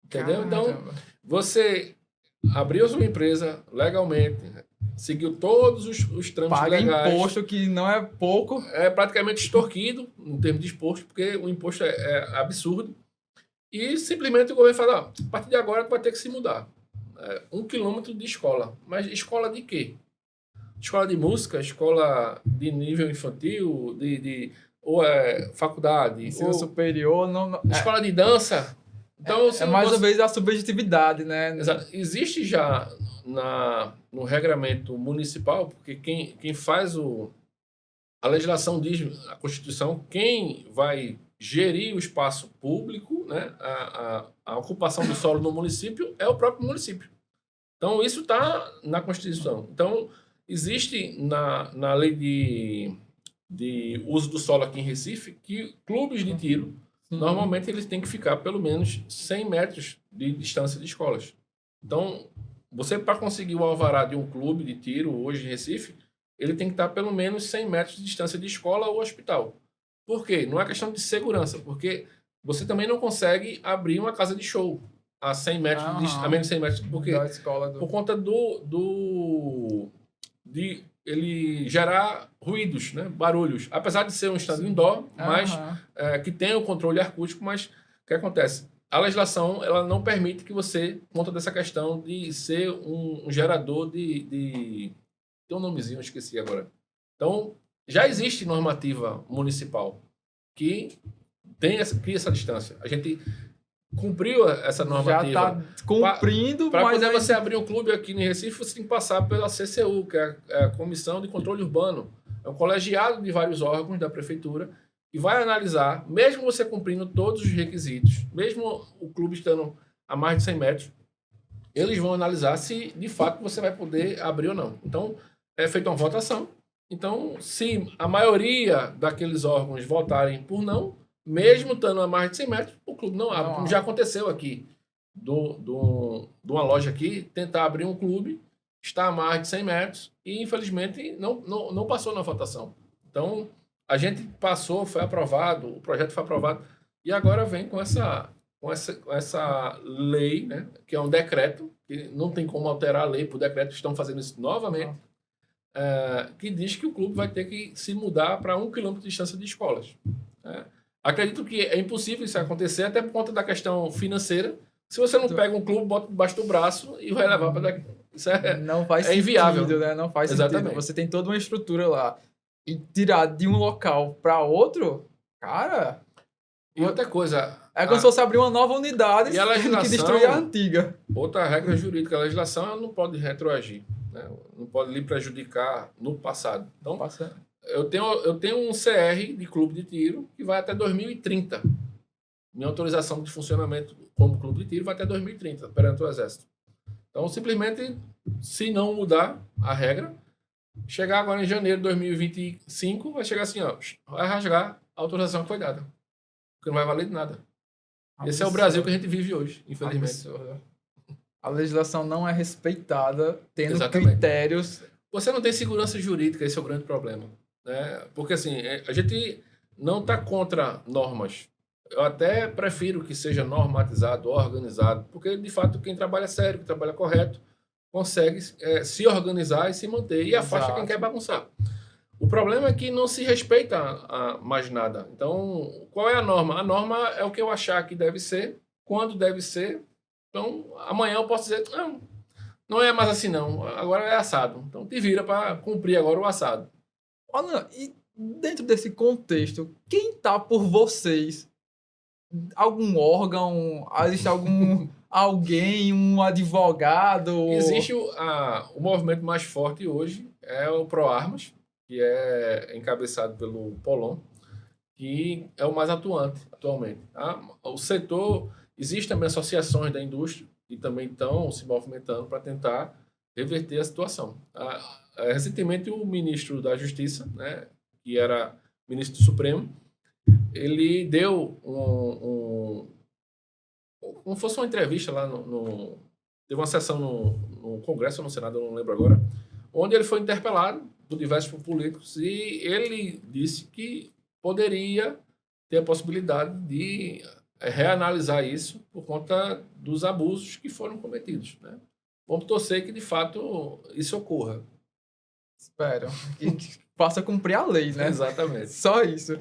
Entendeu? Caramba. Então, você abriu sua empresa legalmente, seguiu todos os trâmites legais. Paga imposto, que não é pouco. É praticamente extorquido, em termos de imposto, porque o imposto é absurdo. E simplesmente o governo fala, a partir de agora vai ter que se mudar. 1 quilômetro de escola. Mas escola de quê? Escola de música, escola de nível infantil, ou faculdade. Ensino superior. Escola de dança. Então, mais uma vez a subjetividade, né? Exato. Existe já no regramento municipal, porque quem faz a legislação diz, a Constituição, quem vai gerir o espaço público, né, a ocupação do solo no município é o próprio município. Então, isso está na Constituição. Então, existe na lei de uso do solo aqui em Recife que clubes de tiro, normalmente, eles têm que ficar pelo menos 100 metros de distância de escolas. Então, você, para conseguir o alvará de um clube de tiro hoje em Recife, ele tem que estar pelo menos 100 metros de distância de escola ou hospital. Por quê? Não é questão de segurança, porque você também não consegue abrir uma casa de show a 100 metros, a menos de 100 metros, porque por conta de ele gerar ruídos, né? Barulhos. Apesar de ser um estádio indoor, mas que tem o controle acústico, mas o que acontece? A legislação ela não permite que você, por conta dessa questão de ser um gerador tem um nomezinho, eu esqueci agora. Então, já existe normativa municipal que cria essa distância. A gente cumpriu essa normativa. Já está cumprindo, para poder você abrir um clube aqui no Recife, você tem que passar pela CCU, que é a Comissão de Controle Urbano. É um colegiado de vários órgãos da prefeitura que vai analisar, mesmo você cumprindo todos os requisitos, mesmo o clube estando a mais de 100 metros, eles vão analisar se, de fato, você vai poder abrir ou não. Então, é feita uma votação. Então, se a maioria daqueles órgãos votarem por não, mesmo estando a mais de 100 metros, o clube não abre. Como já aconteceu aqui, de uma loja aqui, tentar abrir um clube, está a mais de 100 metros e, infelizmente, não passou na votação. Então, a gente passou, foi aprovado, o projeto foi aprovado, e agora vem com essa lei, né, que é um decreto, que não tem como alterar a lei por decreto, estão fazendo isso novamente, que diz que o clube vai ter que se mudar para 1 quilômetro de distância de escolas. Acredito que é impossível isso acontecer, até por conta da questão financeira. Se você não pega um clube, bota debaixo do braço e vai levar para daqui. Isso não faz sentido, inviável. Né? Não faz Exatamente. sentido. Você tem toda uma estrutura lá. E tirar de um local para outro, cara... E outra coisa... É como se fosse abrir uma nova unidade e a legislação, que destruir a antiga. Outra regra jurídica, a legislação ela não pode retroagir, né? Não pode lhe prejudicar no passado. Então, eu tenho um CR de clube de tiro que vai até 2030. Minha autorização de funcionamento como clube de tiro vai até 2030, perante o Exército. Então, simplesmente, se não mudar a regra, chegar agora em janeiro de 2025, vai chegar assim, ó, vai rasgar a autorização que foi dada. Porque não vai valer de nada. Esse é o Brasil que a gente vive hoje, infelizmente. A legislação não é respeitada, tendo Exatamente. critérios... Você não tem segurança jurídica, esse é o grande problema. Né? Porque, assim, a gente não está contra normas. Eu até prefiro que seja normatizado, organizado, porque, de fato, quem trabalha sério, quem trabalha correto, consegue se organizar e se manter. E afasta quem quer bagunçar. O problema é que não se respeita mais nada. Então, qual é a norma? A norma é o que eu achar que deve ser, quando deve ser. Então, amanhã eu posso dizer, não é mais assim não, agora é assado. Então, te vira para cumprir agora o assado. Olha, e dentro desse contexto, quem está por vocês? Algum órgão? Existe alguém, um advogado? Existe o movimento mais forte hoje, é o ProArmas, que é encabeçado pelo Polon, que é o mais atuante atualmente. Tá? O setor, existem também associações da indústria que também estão se movimentando para tentar reverter a situação. Recentemente, o ministro da Justiça, né, que era ministro do Supremo, ele deu como fosse uma entrevista lá teve uma sessão no Congresso ou no Senado, eu não lembro agora, onde ele foi interpelado por diversos políticos e ele disse que poderia ter a possibilidade de reanalisar isso por conta dos abusos que foram cometidos. Né? Vamos torcer que, de fato, isso ocorra. Espero. Que faça cumprir a lei, né? Exatamente. Só isso.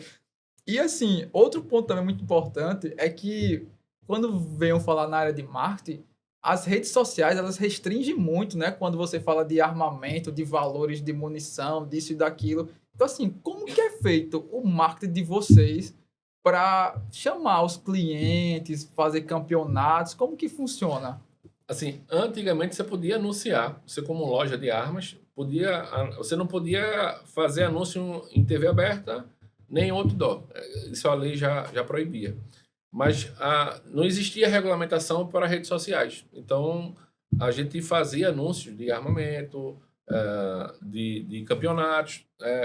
E, assim, outro ponto também muito importante é que, quando venham falar na área de marketing, as redes sociais, elas restringem muito, né? Quando você fala de armamento, de valores de munição, disso e daquilo. Então, assim, como que é feito o marketing de vocês para chamar os clientes, fazer campeonatos? Como que funciona? Assim, antigamente você podia anunciar, você como loja de armas, você não podia fazer anúncio em TV aberta, nem em outdoor. Isso a lei já proibia. Mas não existia regulamentação para redes sociais. Então, a gente fazia anúncios de armamento, de campeonatos,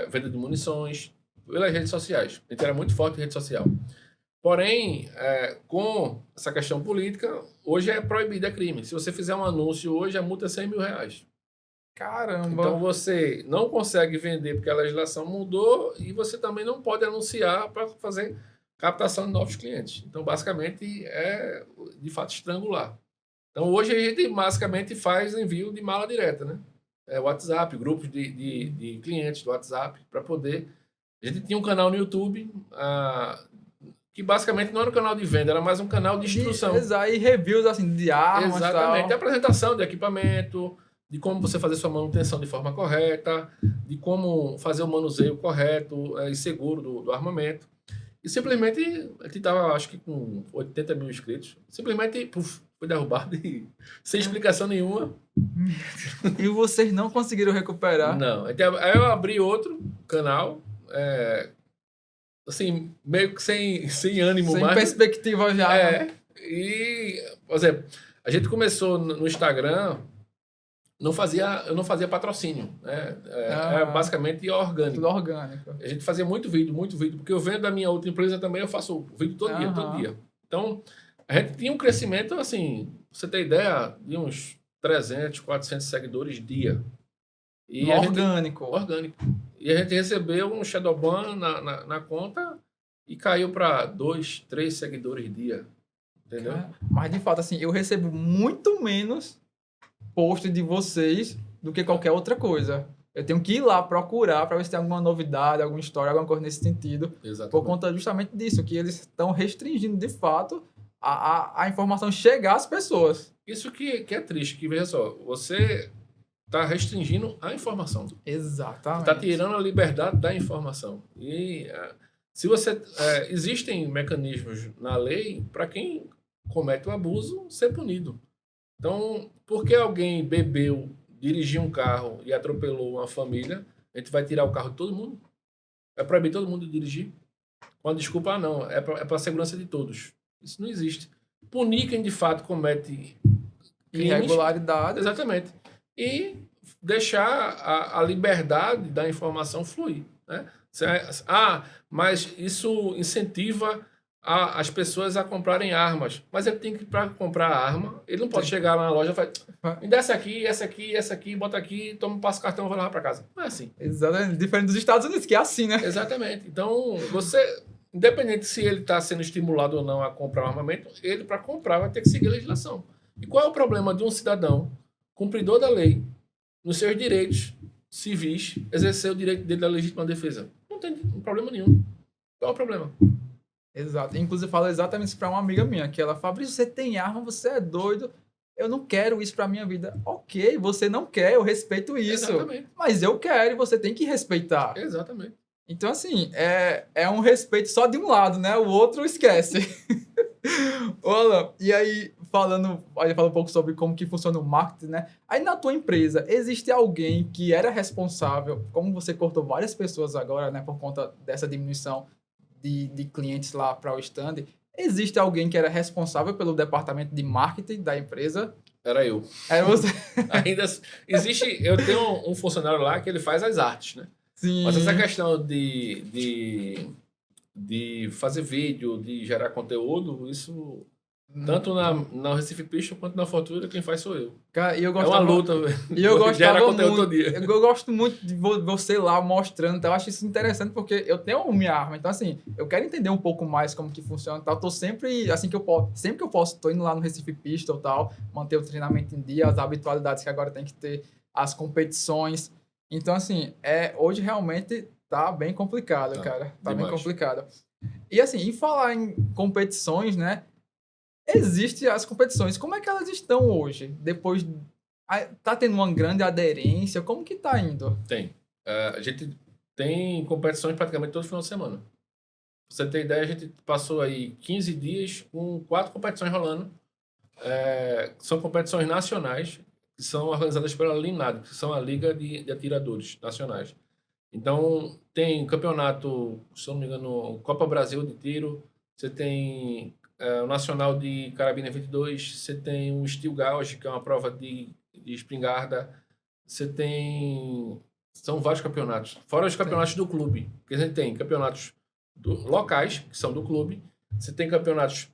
venda de munições, pelas redes sociais. A gente era muito forte em rede social. Porém, com essa questão política, hoje é proibido, é crime. Se você fizer um anúncio hoje, a multa é R$100 mil. Caramba! Então, você não consegue vender porque a legislação mudou e você também não pode anunciar para fazer captação de novos clientes. Então, basicamente, é, de fato, estrangular. Então, hoje a gente basicamente faz envio de mala direta, né? WhatsApp, grupos de clientes do WhatsApp, para poder... A gente tinha um canal no YouTube, que basicamente não era um canal de venda, era mais um canal de instrução. E reviews, assim, de armas. Exatamente. Tal. Apresentação de equipamento, de como você fazer sua manutenção de forma correta, de como fazer o manuseio correto e seguro do armamento. E simplesmente, a gente estava, acho que com 80 mil inscritos, simplesmente foi derrubado sem explicação nenhuma. E vocês não conseguiram recuperar? Não. Aí eu abri outro canal, assim, meio que sem ânimo Sem mais. perspectiva já. Né? E, por exemplo, a gente começou no Instagram, eu não fazia patrocínio, né? Era basicamente orgânico. Tudo orgânico. A gente fazia muito vídeo, porque eu vendo da minha outra empresa também, eu faço vídeo todo dia. Então, a gente tinha um crescimento, assim, pra você ter ideia, de uns 300, 400 seguidores dia. E orgânico. Orgânico. E a gente recebeu um Shadowban na conta e caiu para 2, 3 seguidores dia. Entendeu? Mas, de fato, assim, eu recebo muito menos post de vocês do que qualquer outra coisa. Eu tenho que ir lá procurar para ver se tem alguma novidade, alguma história, alguma coisa nesse sentido. Exatamente. Por conta justamente disso, que eles estão restringindo, de fato, a informação chegar às pessoas. Isso que é triste, que veja só, você está restringindo a informação. Exatamente. Está tirando a liberdade da informação. E se você existem mecanismos na lei para quem comete o abuso ser punido. Então, porque alguém bebeu, dirigiu um carro e atropelou uma família, a gente vai tirar o carro de todo mundo? É proibir todo mundo de dirigir? Com a desculpa, não. É para a segurança de todos. Isso não existe. Punir quem de fato comete irregularidade. Exatamente. E deixar a liberdade da informação fluir. Né? Mas isso incentiva as pessoas a comprarem armas. Mas ele tem que, para comprar a arma, ele não pode chegar lá na loja e falar, me dá essa aqui, bota aqui, passa o cartão e vai levar para casa. Não é assim. Exatamente. Diferente dos Estados Unidos, que é assim, né? Exatamente. Então, você, independente se ele está sendo estimulado ou não a comprar um armamento, ele, para comprar, vai ter que seguir a legislação. E qual é o problema de um cidadão, cumpridor da lei, nos seus direitos civis, exercer o direito dele da legítima defesa? Não tem problema nenhum. Qual é o problema? Exato. Inclusive, eu falo exatamente isso para uma amiga minha, que ela, Fabrício, você tem arma, você é doido, eu não quero isso para minha vida. Ok, você não quer, eu respeito isso. Exatamente. Mas eu quero e você tem que respeitar. Exatamente. Então, assim, é um respeito só de um lado, né? O outro esquece. Olha, e aí, a gente fala um pouco sobre como que funciona o marketing, né? Aí na tua empresa, existe alguém que era responsável, como você cortou várias pessoas agora, né? Por conta dessa diminuição de clientes lá para o stand, existe alguém que era responsável pelo departamento de marketing da empresa? Era eu. Era você? Ainda existe, eu tenho um funcionário lá que ele faz as artes, né? Sim. Mas essa questão de fazer vídeo, de gerar conteúdo, isso tanto na Recife Pistol quanto na Fortuna, quem faz sou eu. Cara, e eu é uma luta. E eu gostava conteúdo muito, todo dia. eu gosto muito de você lá mostrando, então eu acho isso interessante porque eu tenho minha arma, então assim, eu quero entender um pouco mais como que funciona e tal, tô sempre, assim que eu posso, sempre que eu posso, tô indo lá no Recife Pistol e tal, manter o treinamento em dia, as habitualidades que agora tem que ter, as competições, então assim, hoje realmente tá bem complicado, cara, tá bem complicado. E assim, em falar em competições, né, existem as competições. Como é que elas estão hoje? Depois, tá tendo uma grande aderência? Como que tá indo? Tem. A gente tem competições praticamente todo final de semana. Pra você ter ideia, a gente passou aí 15 dias com 4 competições rolando. São competições nacionais que são organizadas pela LINAD, que são a Liga de Atiradores Nacionais. Então, tem campeonato, se eu não me engano, Copa Brasil de Tiro, você tem o Nacional de Carabina 22, você tem o Steel Gauge, que é uma prova de espingarda, você tem... São vários campeonatos, fora os campeonatos do clube, porque a gente tem campeonatos locais, que são do clube, você tem campeonatos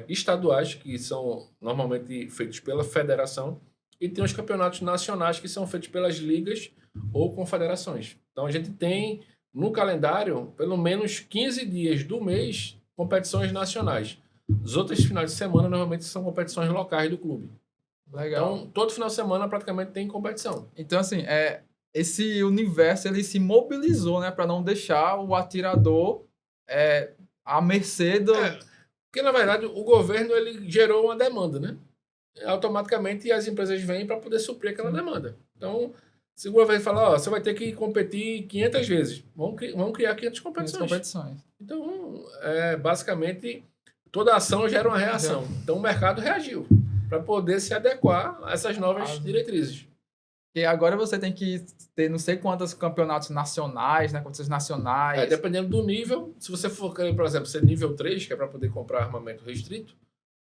estaduais, que são normalmente feitos pela federação, e tem os campeonatos nacionais, que são feitos pelas ligas ou confederações. Então, a gente tem, no calendário, pelo menos 15 dias do mês, competições nacionais. Os outros finais de semana, normalmente, são competições locais do clube. Legal. Então, todo final de semana, praticamente, tem competição. Então, assim, esse universo, ele se mobilizou, né? Para não deixar o atirador à mercê do... Porque, na verdade, o governo, ele gerou uma demanda, né? Automaticamente, as empresas vêm para poder suprir aquela demanda. Então, se o governo falar, você vai ter que competir 500 vezes, vamos criar 500 competições. Então, basicamente, toda ação gera uma reação. Então, o mercado reagiu para poder se adequar a essas novas diretrizes. Porque agora você tem que ter não sei quantos campeonatos nacionais, né? Competições nacionais. Dependendo do nível, se você for, por exemplo, ser nível 3, que é para poder comprar armamento restrito,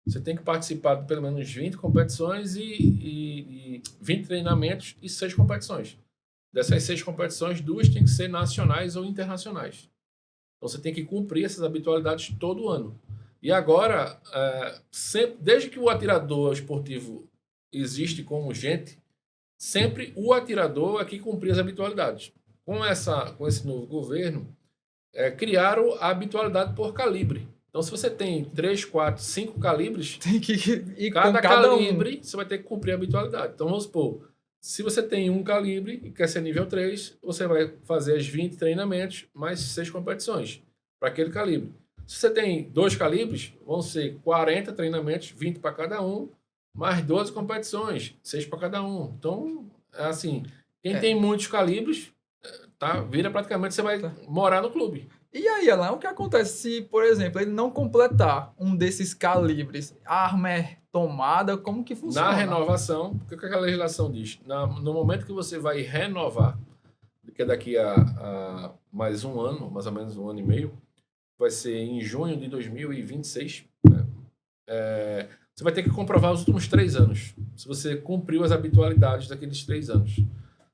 você tem que participar de pelo menos 20 competições e 20 treinamentos e 6 competições. Dessas 6 competições, 2 têm que ser nacionais ou internacionais. Então você tem que cumprir essas habitualidades todo ano. E agora, sempre, desde que o atirador esportivo existe como gente, sempre o atirador é que cumprir as habitualidades. Com esse novo governo, criaram a habitualidade por calibre. Então, se você tem 3, 4, 5 calibres, Tem que ir cada com cada calibre você vai ter que cumprir a habitualidade. Então, vamos supor, se você tem um calibre e quer ser nível 3, você vai fazer as 20 treinamentos mais 6 competições para aquele calibre. Se você tem 2 calibres, vão ser 40 treinamentos, 20 para cada um, mais 12 competições, 6 para cada um. Então, assim, quem tem muitos calibres, vira praticamente, você vai morar no clube. E aí, Alan, o que acontece se, por exemplo, ele não completar um desses calibres? A arma é tomada? Como que funciona? Na renovação, o que a legislação diz? No momento que você vai renovar, que é daqui a mais um ano, mais ou menos um ano e meio, vai ser em junho de 2026, né? Você vai ter que comprovar os últimos 3 anos, se você cumpriu as habitualidades daqueles 3 anos.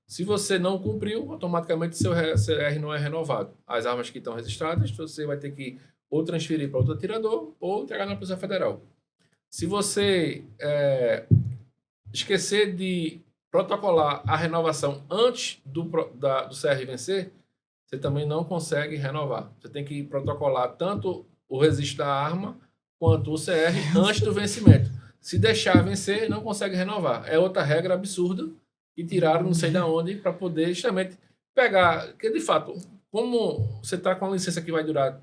Se você não cumpriu, automaticamente seu CR não é renovado. As armas que estão registradas, você vai ter que ou transferir para outro atirador ou entregar na Polícia Federal. Se você esquecer de protocolar a renovação antes do CR vencer, você também não consegue renovar. Você tem que protocolar tanto o registro da arma quanto o CR antes do vencimento. Se deixar vencer, não consegue renovar. É outra regra absurda que tiraram não sei de onde para poder justamente pegar. Porque, de fato, como você está com a licença que vai durar...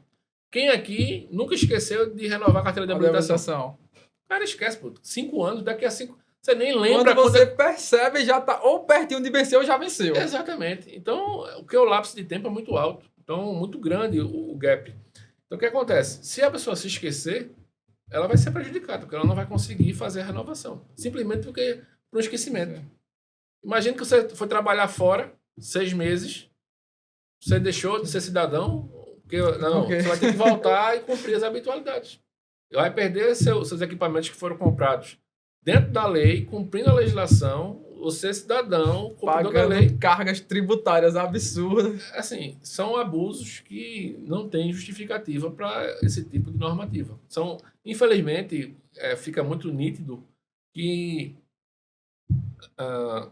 Quem aqui nunca esqueceu de renovar a carteira de habilitação? Cara, esquece, pô. 5 anos, daqui a 5... Você nem lembra... Quando você percebe, já tá ou pertinho de vencer ou já venceu. Exatamente. Então, o lapso de tempo é muito alto. Então, muito grande o gap. Então, o que acontece? Se a pessoa se esquecer, ela vai ser prejudicada, porque ela não vai conseguir fazer a renovação. Simplesmente porque por um esquecimento. Imagina que você foi trabalhar fora 6 meses, você deixou de ser cidadão, você vai ter que voltar e cumprir as habitualidades. Vai perder seus equipamentos que foram comprados dentro da lei, cumprindo a legislação, você cidadão, cumpridor da lei. Cargas tributárias absurdas. Assim, são abusos que não têm justificativa para esse tipo de normativa. Infelizmente, fica muito nítido que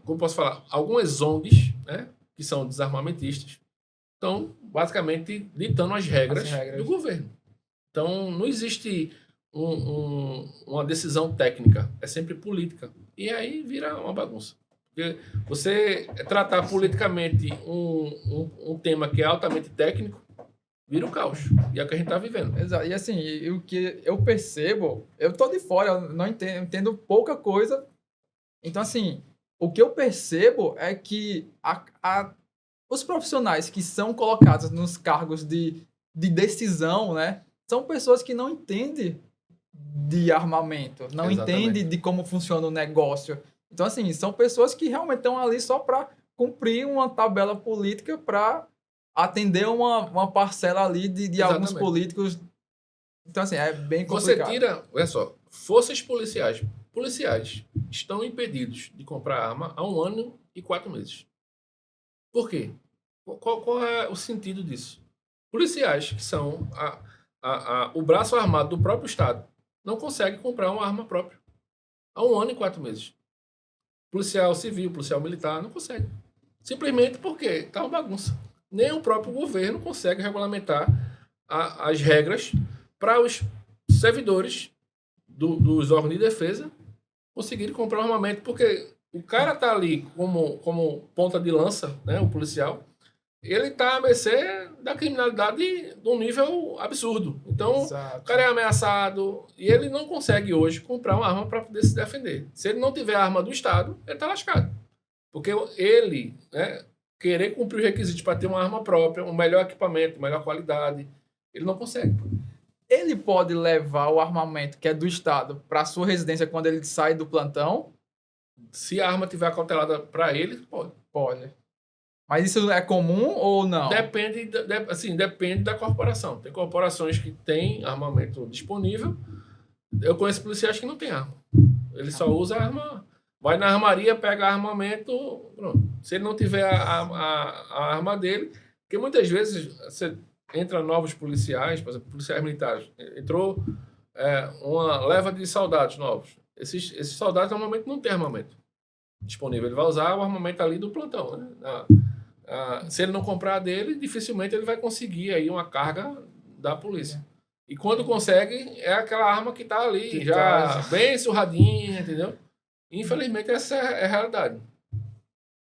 como posso falar, algumas ONGs, né, que são desarmamentistas, estão basicamente ditando as regras do governo. Então, não existe uma decisão técnica, é sempre política. E aí vira uma bagunça. Porque você tratar politicamente um tema que é altamente técnico, vira um caos. E é o que a gente está vivendo. Exato. E assim, o que eu percebo, eu tô de fora, eu não entendo pouca coisa. Então, assim, o que eu percebo é que os profissionais que são colocados nos cargos de decisão, né, são pessoas que não entendem de armamento, não entendem de como funciona o negócio. Então, assim, são pessoas que realmente estão ali só para cumprir uma tabela política para atender uma parcela ali de alguns políticos. Então, assim, é bem complicado. Você tira, olha só, forças policiais estão impedidos de comprar arma há 1 ano e 4 meses. Por quê? Qual é o sentido disso? Policiais, que são o braço armado do próprio Estado, não conseguem comprar uma arma própria há 1 ano e 4 meses. Policial civil, policial militar, não consegue. Simplesmente porque está uma bagunça. Nem o próprio governo consegue regulamentar as regras para os servidores dos órgãos de defesa conseguirem comprar um armamento, porque o cara tá ali como ponta de lança, né, o policial, ele tá a mercê da criminalidade de um nível absurdo. Então, o cara é ameaçado e ele não consegue hoje comprar uma arma para poder se defender. Se ele não tiver a arma do Estado, ele tá lascado. Porque ele, né, querer cumprir os requisitos para ter uma arma própria, um melhor equipamento, melhor qualidade, ele não consegue. Ele pode levar o armamento que é do Estado para sua residência quando ele sai do plantão? Se a arma tiver acautelada para ele, pode. Pode. Mas isso é comum ou não? Depende da corporação. Tem corporações que têm armamento disponível. Eu conheço policiais que não tem arma. Ele só usa a arma. Vai na armaria, pega armamento. Pronto. Se ele não tiver a arma dele, porque muitas vezes você entra novos policiais, por exemplo, policiais militares. Entrou uma leva de soldados novos. Esses soldados normalmente não têm armamento disponível. Ele vai usar o armamento ali do plantão. Né? Se ele não comprar dele, dificilmente ele vai conseguir aí uma carga da polícia. E quando consegue, é aquela arma que está ali, que já bem surradinha, entendeu? Infelizmente, essa é a realidade.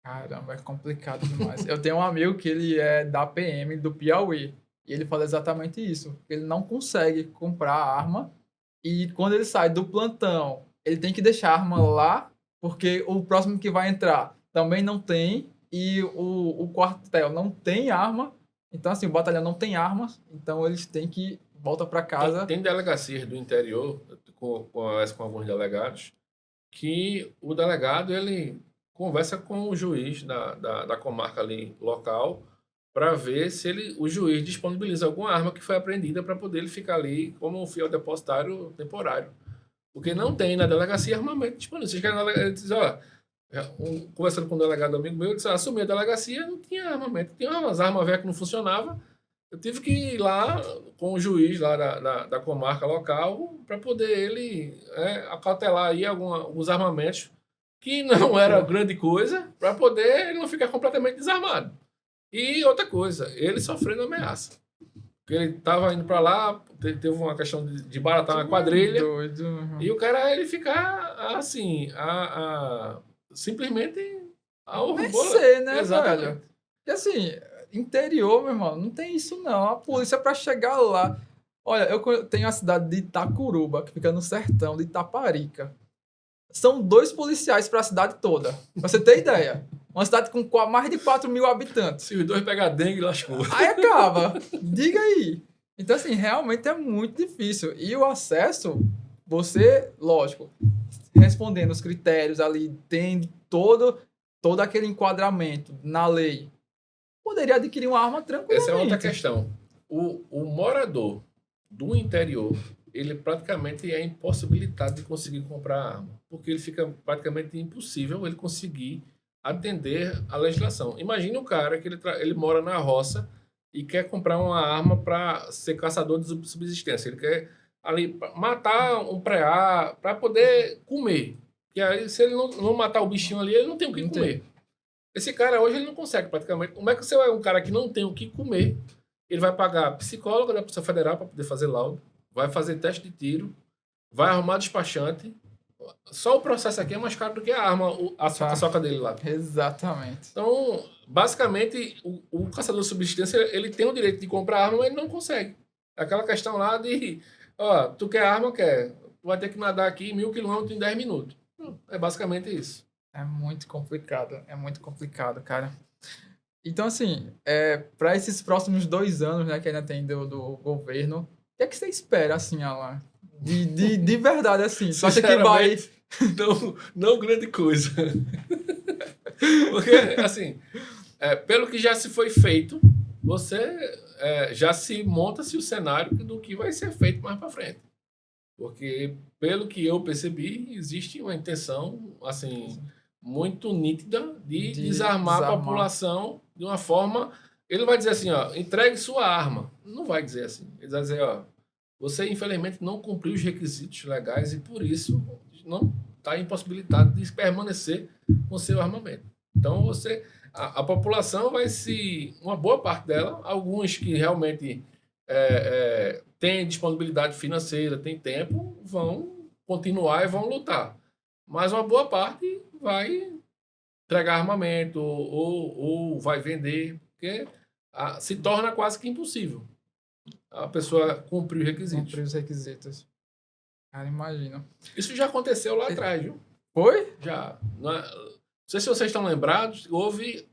Caramba, é complicado demais. Eu tenho um amigo que ele é da PM do Piauí. E ele fala exatamente isso. Ele não consegue comprar a arma. E quando ele sai do plantão, ele tem que deixar a arma lá, porque o próximo que vai entrar também não tem. E o quartel não tem arma. Então, assim, o batalhão não tem armas. Então, eles têm que voltar para casa. Tem delegacias do interior, com alguns delegados, que o delegado, ele conversa com o juiz da comarca ali local para ver se o juiz disponibiliza alguma arma que foi apreendida para poder ele ficar ali como um fiel depositário temporário. Porque não tem na delegacia armamento disponível. Vocês querem ele diz, ó, conversando com um delegado amigo meu, ele disse, assumi a delegacia, não tinha armamento. Tinha umas armas velhas que não funcionavam. Eu tive que ir lá com o juiz lá da comarca local para poder ele acautelar aí alguns armamentos que não era grande coisa, para poder ele não ficar completamente desarmado. E outra coisa, ele sofrendo ameaça. Porque ele estava indo para lá, teve uma questão de baratar uma quadrilha. Doido. E o cara, ele ficar assim, simplesmente Mercê, né, velho? Porque assim, interior, meu irmão, não tem isso não. A polícia para chegar lá... Olha, eu tenho a cidade de Itacuruba, que fica no sertão de Itaparica. São 2 policiais para a cidade toda. Pra você ter ideia. Uma cidade com mais de 4 mil habitantes. Se os 2 pegar dengue, lascou. Aí acaba. Diga aí. Então, assim, realmente é muito difícil. E o acesso, você, lógico, respondendo os critérios ali, tem todo aquele enquadramento na lei, poderia adquirir uma arma tranquilamente. Essa é outra questão. O morador do interior, ele praticamente é impossibilitado de conseguir comprar arma, porque ele fica praticamente impossível ele conseguir atender a legislação. Imagine um cara que ele mora na roça e quer comprar uma arma para ser caçador de subsistência. Ele quer ali matar um preá para poder comer. E aí, se ele não matar o bichinho ali, ele não tem o que comer. Esse cara hoje ele não consegue praticamente. Como é que você é um cara que não tem o que comer? Ele vai pagar psicóloga da Polícia Federal para poder fazer laudo, vai fazer teste de tiro, vai arrumar despachante. Só o processo aqui é mais caro do que a arma, a soca dele lá. Exatamente. Então, basicamente, o caçador de subsistência, ele tem o direito de comprar arma, mas ele não consegue. Aquela questão lá de, ó, tu quer arma, quer. Tu vai ter que nadar aqui 1.000 quilômetros em 10 minutos. É basicamente isso. É muito complicado, cara. Então, assim, para esses próximos 2 anos, né, que ainda tem do governo, o que é que você espera, assim, Alan? De verdade, assim. Você acha que vai... Não grande coisa. Porque, assim, pelo que já se foi feito, você já se monta-se o cenário do que vai ser feito mais para frente. Porque, pelo que eu percebi, existe uma intenção, assim, muito nítida de desarmar a população de uma forma... Ele vai dizer assim, ó, entregue sua arma. Não vai dizer assim. Ele vai dizer, ó, você, infelizmente, não cumpriu os requisitos legais e, por isso, não está impossibilitado de permanecer com seu armamento. Então, a população vai se... Uma boa parte dela, alguns que realmente têm disponibilidade financeira, têm tempo, vão continuar e vão lutar. Mas uma boa parte vai entregar armamento ou vai vender, porque se torna quase que impossível a pessoa cumprir os requisitos. Cara, imagina. Isso já aconteceu lá atrás, viu? Foi? Já. Não sei se vocês estão lembrados, houve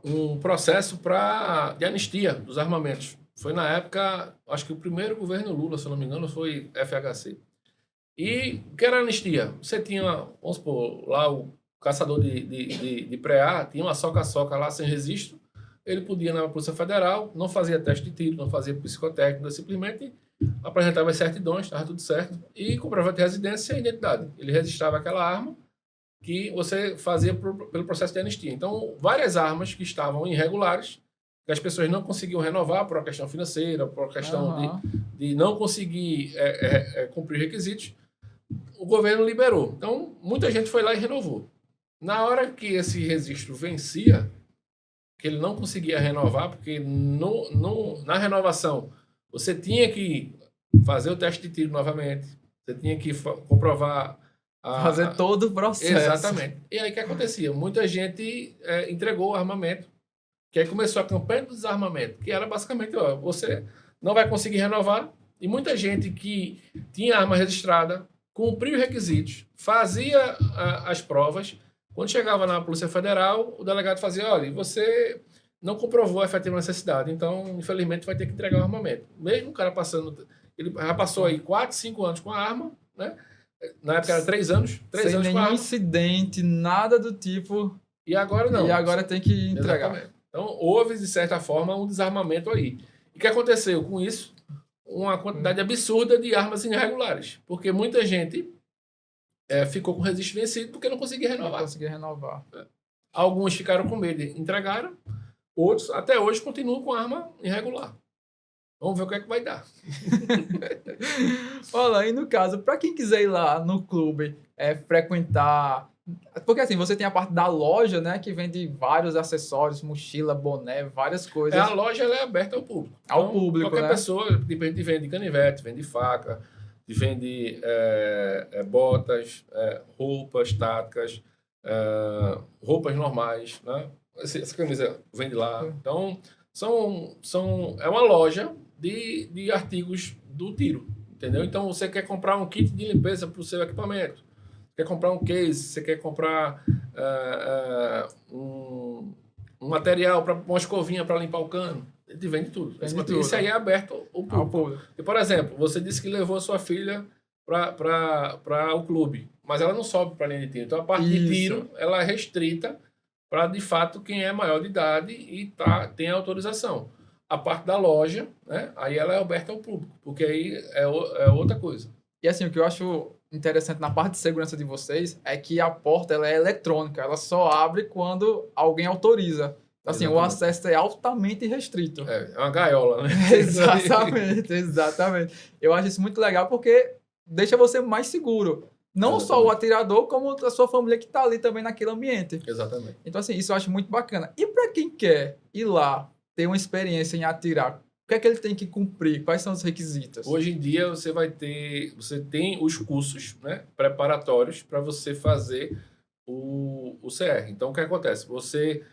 um processo de anistia dos armamentos. Foi na época, acho que o primeiro governo Lula, se eu não me engano, foi FHC. E o que era anistia? Você tinha, vamos supor, lá o caçador de pré-A, tinha uma soca-soca lá sem registro, ele podia ir na Polícia Federal, não fazia teste de tiro, não fazia psicotécnico, simplesmente apresentava as certidões, estava tudo certo, e comprovava de residência e a identidade. Ele registrava aquela arma que você fazia pelo processo de anistia. Então, várias armas que estavam irregulares, que as pessoas não conseguiam renovar por uma questão financeira, por uma questão de não conseguir cumprir requisitos, o governo liberou. Então, muita gente foi lá e renovou. Na hora que esse registro vencia, que ele não conseguia renovar, porque na renovação você tinha que fazer o teste de tiro novamente, você tinha que comprovar... Fazer todo o processo. Exatamente. E aí o que acontecia? Muita gente entregou o armamento, que aí começou a campanha do desarmamento, que era basicamente, ó, você não vai conseguir renovar, e muita gente que tinha arma registrada, cumpria os requisitos, fazia as provas, quando chegava na Polícia Federal, o delegado fazia, olha, você não comprovou a efetiva necessidade, então, infelizmente, vai ter que entregar o armamento. Mesmo o cara passando, ele já passou aí 4, 5 anos com a arma, né? Na época era 3 anos. 3 anos sem nenhum incidente, nada do tipo. E agora não. E agora tem que entregar. Exatamente. Então, houve, de certa forma, um desarmamento aí. E o que aconteceu com isso? Uma quantidade absurda de armas irregulares. Porque muita gente ficou com o registro vencido porque não conseguia renovar. Não conseguia renovar. Alguns ficaram com medo e entregaram. Outros, até hoje, continuam com arma irregular. Vamos ver o que é que vai dar. Olha, e no caso, para quem quiser ir lá no clube, frequentar... Porque assim, você tem a parte da loja, né? Que vende vários acessórios, mochila, boné, várias coisas. A loja ela é aberta ao público. Ao público, qualquer né? pessoa, tipo, a gente vende canivete, vende faca, vende botas, roupas táticas, roupas normais, né? Essa camisa vende lá. Então, é uma loja de artigos do tiro, entendeu? Então, você quer comprar um kit de limpeza para o seu equipamento, quer comprar um case, você quer comprar um material, para uma escovinha para limpar o cano, ele vende tudo. Isso aí é aberto ao público. E, por exemplo, você disse que levou a sua filha para o clube, mas ela não sobe para a linha de tiro. Então, a parte de tiro ela é restrita para, de fato, quem é maior de idade e tem autorização. A parte da loja, né, aí ela é aberta ao público, porque aí é outra coisa. E assim, o que eu acho interessante na parte de segurança de vocês é que a porta ela é eletrônica, ela só abre quando alguém autoriza. Assim, o acesso é altamente restrito. É uma gaiola, né? Exatamente. Eu acho isso muito legal porque deixa você mais seguro. Não só o atirador, como a sua família que está ali também naquele ambiente. Exatamente. Então, assim, isso eu acho muito bacana. E para quem quer ir lá, ter uma experiência em atirar, o que é que ele tem que cumprir? Quais são os requisitos? Hoje em dia você tem os cursos, né, preparatórios para você fazer o CR. Então, o que acontece? Você,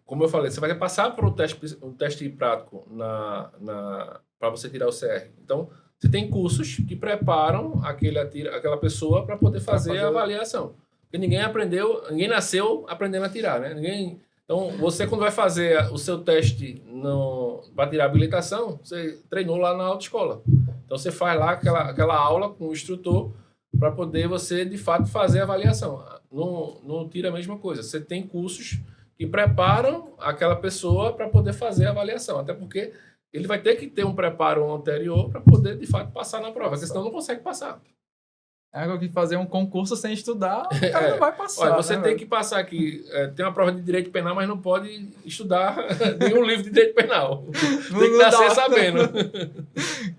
como eu falei, você vai passar por um teste prático para você tirar o CR. Então, você tem cursos que preparam aquela pessoa para poder fazer a avaliação. Porque ninguém nasceu aprendendo a atirar, né? Então, você quando vai fazer o seu teste para tirar a habilitação, você treinou lá na autoescola. Então, você faz lá aquela aula com o instrutor para poder você, de fato, fazer a avaliação. No tiro é a mesma coisa. Você tem cursos que preparam aquela pessoa para poder fazer a avaliação. Até porque ele vai ter que ter um preparo anterior para poder, de fato, passar na prova. Porque senão não consegue passar. É que fazer um concurso sem estudar, o cara não vai passar. Olha, você tem que passar aqui. Tem uma prova de direito penal, mas não pode estudar nenhum livro de direito penal. Tem que nascer sabendo.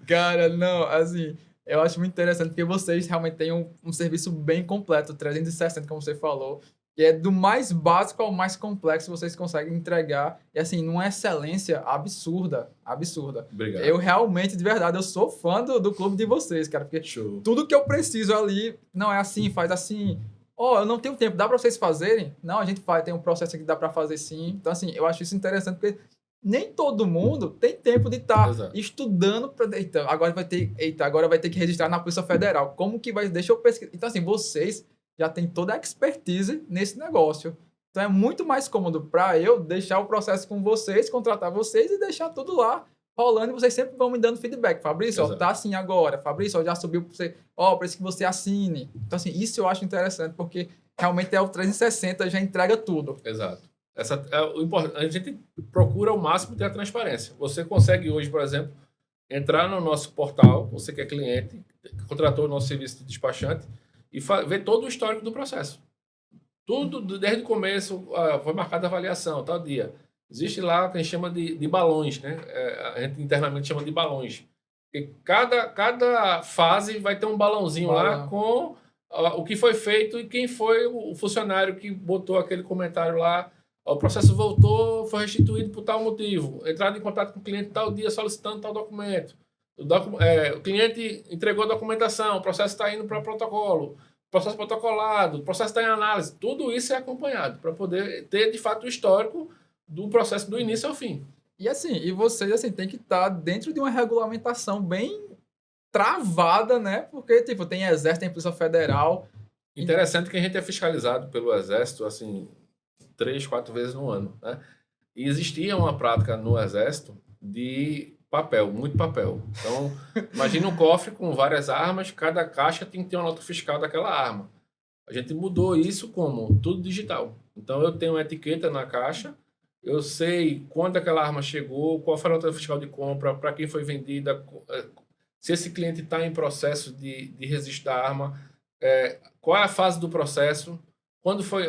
Cara, não, assim, eu acho muito interessante porque vocês realmente têm um serviço bem completo, 360, como você falou, que é do mais básico ao mais complexo vocês conseguem entregar, e assim, numa excelência absurda. Obrigado. Eu realmente, de verdade, eu sou fã do clube de vocês, cara, porque tudo que eu preciso ali, não é assim, faz assim, eu não tenho tempo, dá pra vocês fazerem? Não, a gente faz, tem um processo aqui que dá pra fazer sim. Então, assim, eu acho isso interessante, porque nem todo mundo tem tempo de estar estudando pra... agora vai ter que registrar na Polícia Federal. Como que vai... Deixa eu pesquisar. Então, assim, vocês já tem toda a expertise nesse negócio. Então é muito mais cômodo para eu deixar o processo com vocês, contratar vocês e deixar tudo lá rolando e vocês sempre vão me dando feedback. Fabrício, ó, Exato. tá assim agora. Fabrício, ó, já subiu pra você. Ó, parece que você assine. Então, assim, isso eu acho interessante, porque realmente é o 360, já entrega tudo. Exato. Essa é o importante. A gente procura ao máximo ter a transparência. Você consegue hoje, por exemplo, entrar no nosso portal, você que é cliente, contratou o nosso serviço de despachante, e ver todo o histórico do processo. Tudo, desde o começo, foi marcada a avaliação, tal dia. Existe lá o que a gente chama de balões, né? A gente internamente chama de balões. E cada fase vai ter um balãozinho lá com o que foi feito e quem foi o funcionário que botou aquele comentário lá. O processo voltou, foi restituído por tal motivo. Entrada em contato com o cliente tal dia solicitando tal documento. O cliente entregou a documentação, o processo está indo para protocolo, processo protocolado, o processo está em análise. Tudo isso é acompanhado para poder ter, de fato, o histórico do processo do início ao fim. E assim, e vocês assim, tem que estar dentro de uma regulamentação bem travada, né? Porque, tipo, tem Exército, tem Polícia Federal. Interessante que a gente é fiscalizado pelo Exército, assim, 3, 4 vezes no ano, né? E existia uma prática no Exército de papel, muito papel. Então, imagina um cofre com várias armas, cada caixa tem que ter uma nota fiscal daquela arma. A gente mudou isso como tudo digital. Então, eu tenho uma etiqueta na caixa, eu sei quando aquela arma chegou, qual foi a nota fiscal de compra, para quem foi vendida, se esse cliente está em processo de registro da arma, qual é a fase do processo, quando foi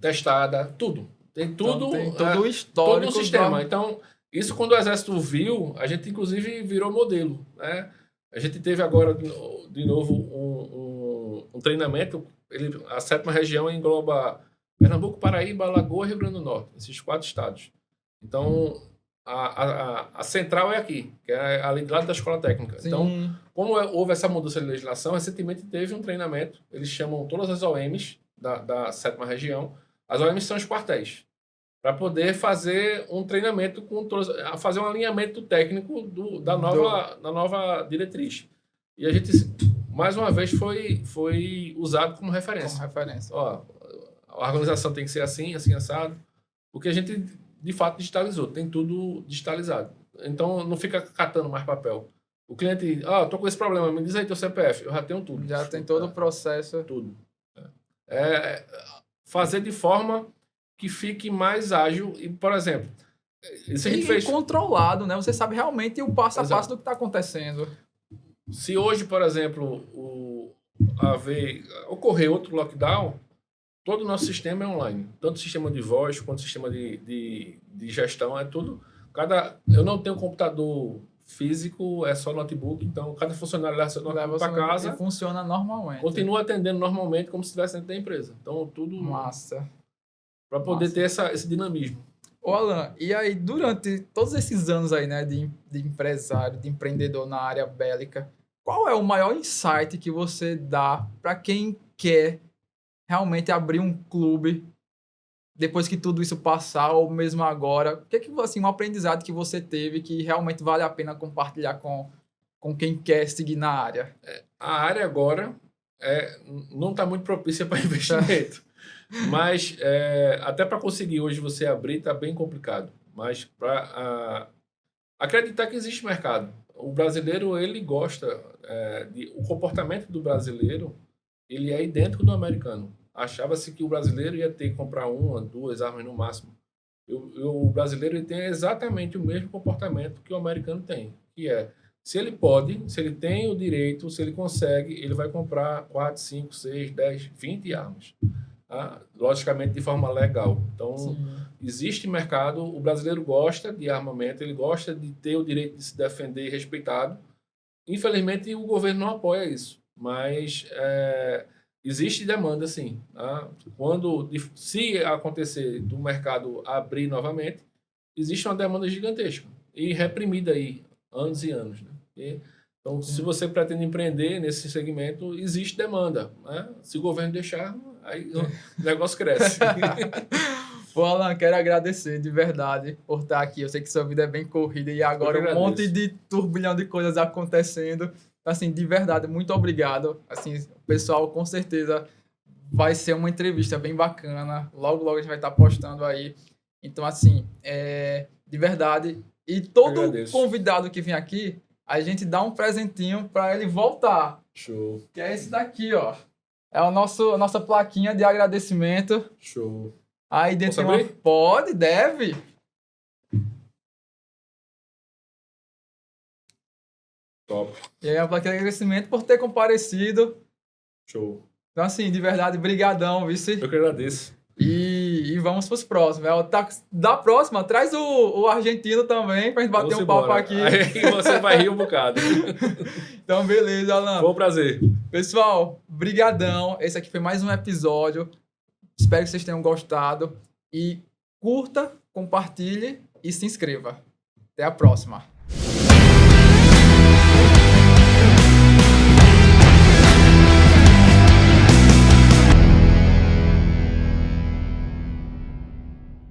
testada, tudo. Tem tudo. Então, tem todo o histórico. Todo o sistema. Então, isso quando o Exército viu, a gente inclusive virou modelo, né? A gente teve agora, de novo, um treinamento. A 7ª região engloba Pernambuco, Paraíba, Alagoas e Rio Grande do Norte, esses 4 estados. Então, a central é aqui, que é ali do lado da escola técnica. Sim. Então, como houve essa mudança de legislação, recentemente teve um treinamento, eles chamam todas as OMs da 7ª região, as OMs são os quartéis, para poder fazer um treinamento fazer um alinhamento técnico da nova diretriz. E a gente, mais uma vez, foi usado como referência. Como referência. Ó, a organização tem que ser assim, assim, assado, porque a gente, de fato, digitalizou, tem tudo digitalizado. Então, não fica catando mais papel. O cliente, tô com esse problema, me diz aí teu CPF, eu já tenho tudo. Já tem todo o processo. Tudo. Fazer de forma que fique mais ágil e, por exemplo, isso a gente fez controlado, né? Você sabe realmente o passo a passo do que está acontecendo. Se hoje, por exemplo, ocorrer outro lockdown, todo o nosso sistema é online. Tanto o sistema de voz quanto o sistema de gestão, é tudo. Eu não tenho computador físico, é só notebook, então cada funcionário leva seu notebook para casa e funciona normalmente. Continua atendendo normalmente como se estivesse dentro da empresa. Então, tudo massa. Para poder ter esse dinamismo. Ô, Alan, e aí, durante todos esses anos aí, né, de empresário, de empreendedor na área bélica, qual é o maior insight que você dá para quem quer realmente abrir um clube depois que tudo isso passar, ou mesmo agora? O que é que, assim, um aprendizado que você teve que realmente vale a pena compartilhar com quem quer seguir na área? A área agora não está muito propícia para investimento. Mas até para conseguir hoje você abrir está bem complicado. Mas para acreditar que existe mercado. O brasileiro, ele gosta, o comportamento do brasileiro, ele é idêntico do americano. Achava-se que o brasileiro ia ter que comprar 1, 2 armas no máximo. O brasileiro ele tem exatamente o mesmo comportamento que o americano tem, que é, se ele pode, se ele tem o direito, se ele consegue, ele vai comprar 4, 5, 6, 10, 20 armas. Logicamente de forma legal. Então, sim, existe mercado, o brasileiro gosta de armamento, ele gosta de ter o direito de se defender respeitado. Infelizmente, o governo não apoia isso, mas existe demanda, sim. Se acontecer do mercado abrir novamente, existe uma demanda gigantesca e reprimida aí anos e anos, né? Então, se você pretende empreender nesse segmento, existe demanda, né? Se o governo deixar, aí o negócio cresce. Pô, Alan, quero agradecer de verdade por estar aqui. Eu sei que sua vida é bem corrida e agora um monte de turbilhão de coisas acontecendo. Assim, de verdade, muito obrigado. Assim, o pessoal com certeza vai ser uma entrevista bem bacana. Logo, logo a gente vai estar postando aí. Então, assim, De verdade. E todo agradeço. convidado que vem aqui, a gente dá um presentinho para ele voltar. Show. Que é esse daqui, ó. É a nossa plaquinha de agradecimento. Show. Aí dentro Posso tem uma... abrir? Pode, deve. Top. E aí a plaquinha de agradecimento por ter comparecido. Show. Então, assim, de verdade, brigadão, vice. Eu que agradeço. E vamos pros próximos. Da próxima, traz o argentino também pra gente bater Vamos um papo embora. aqui. Aí você vai rir um bocado. Então, beleza, Alan. Foi um prazer. Pessoal, brigadão. Esse aqui foi mais um episódio. Espero que vocês tenham gostado. E curta, compartilhe e se inscreva. Até a próxima.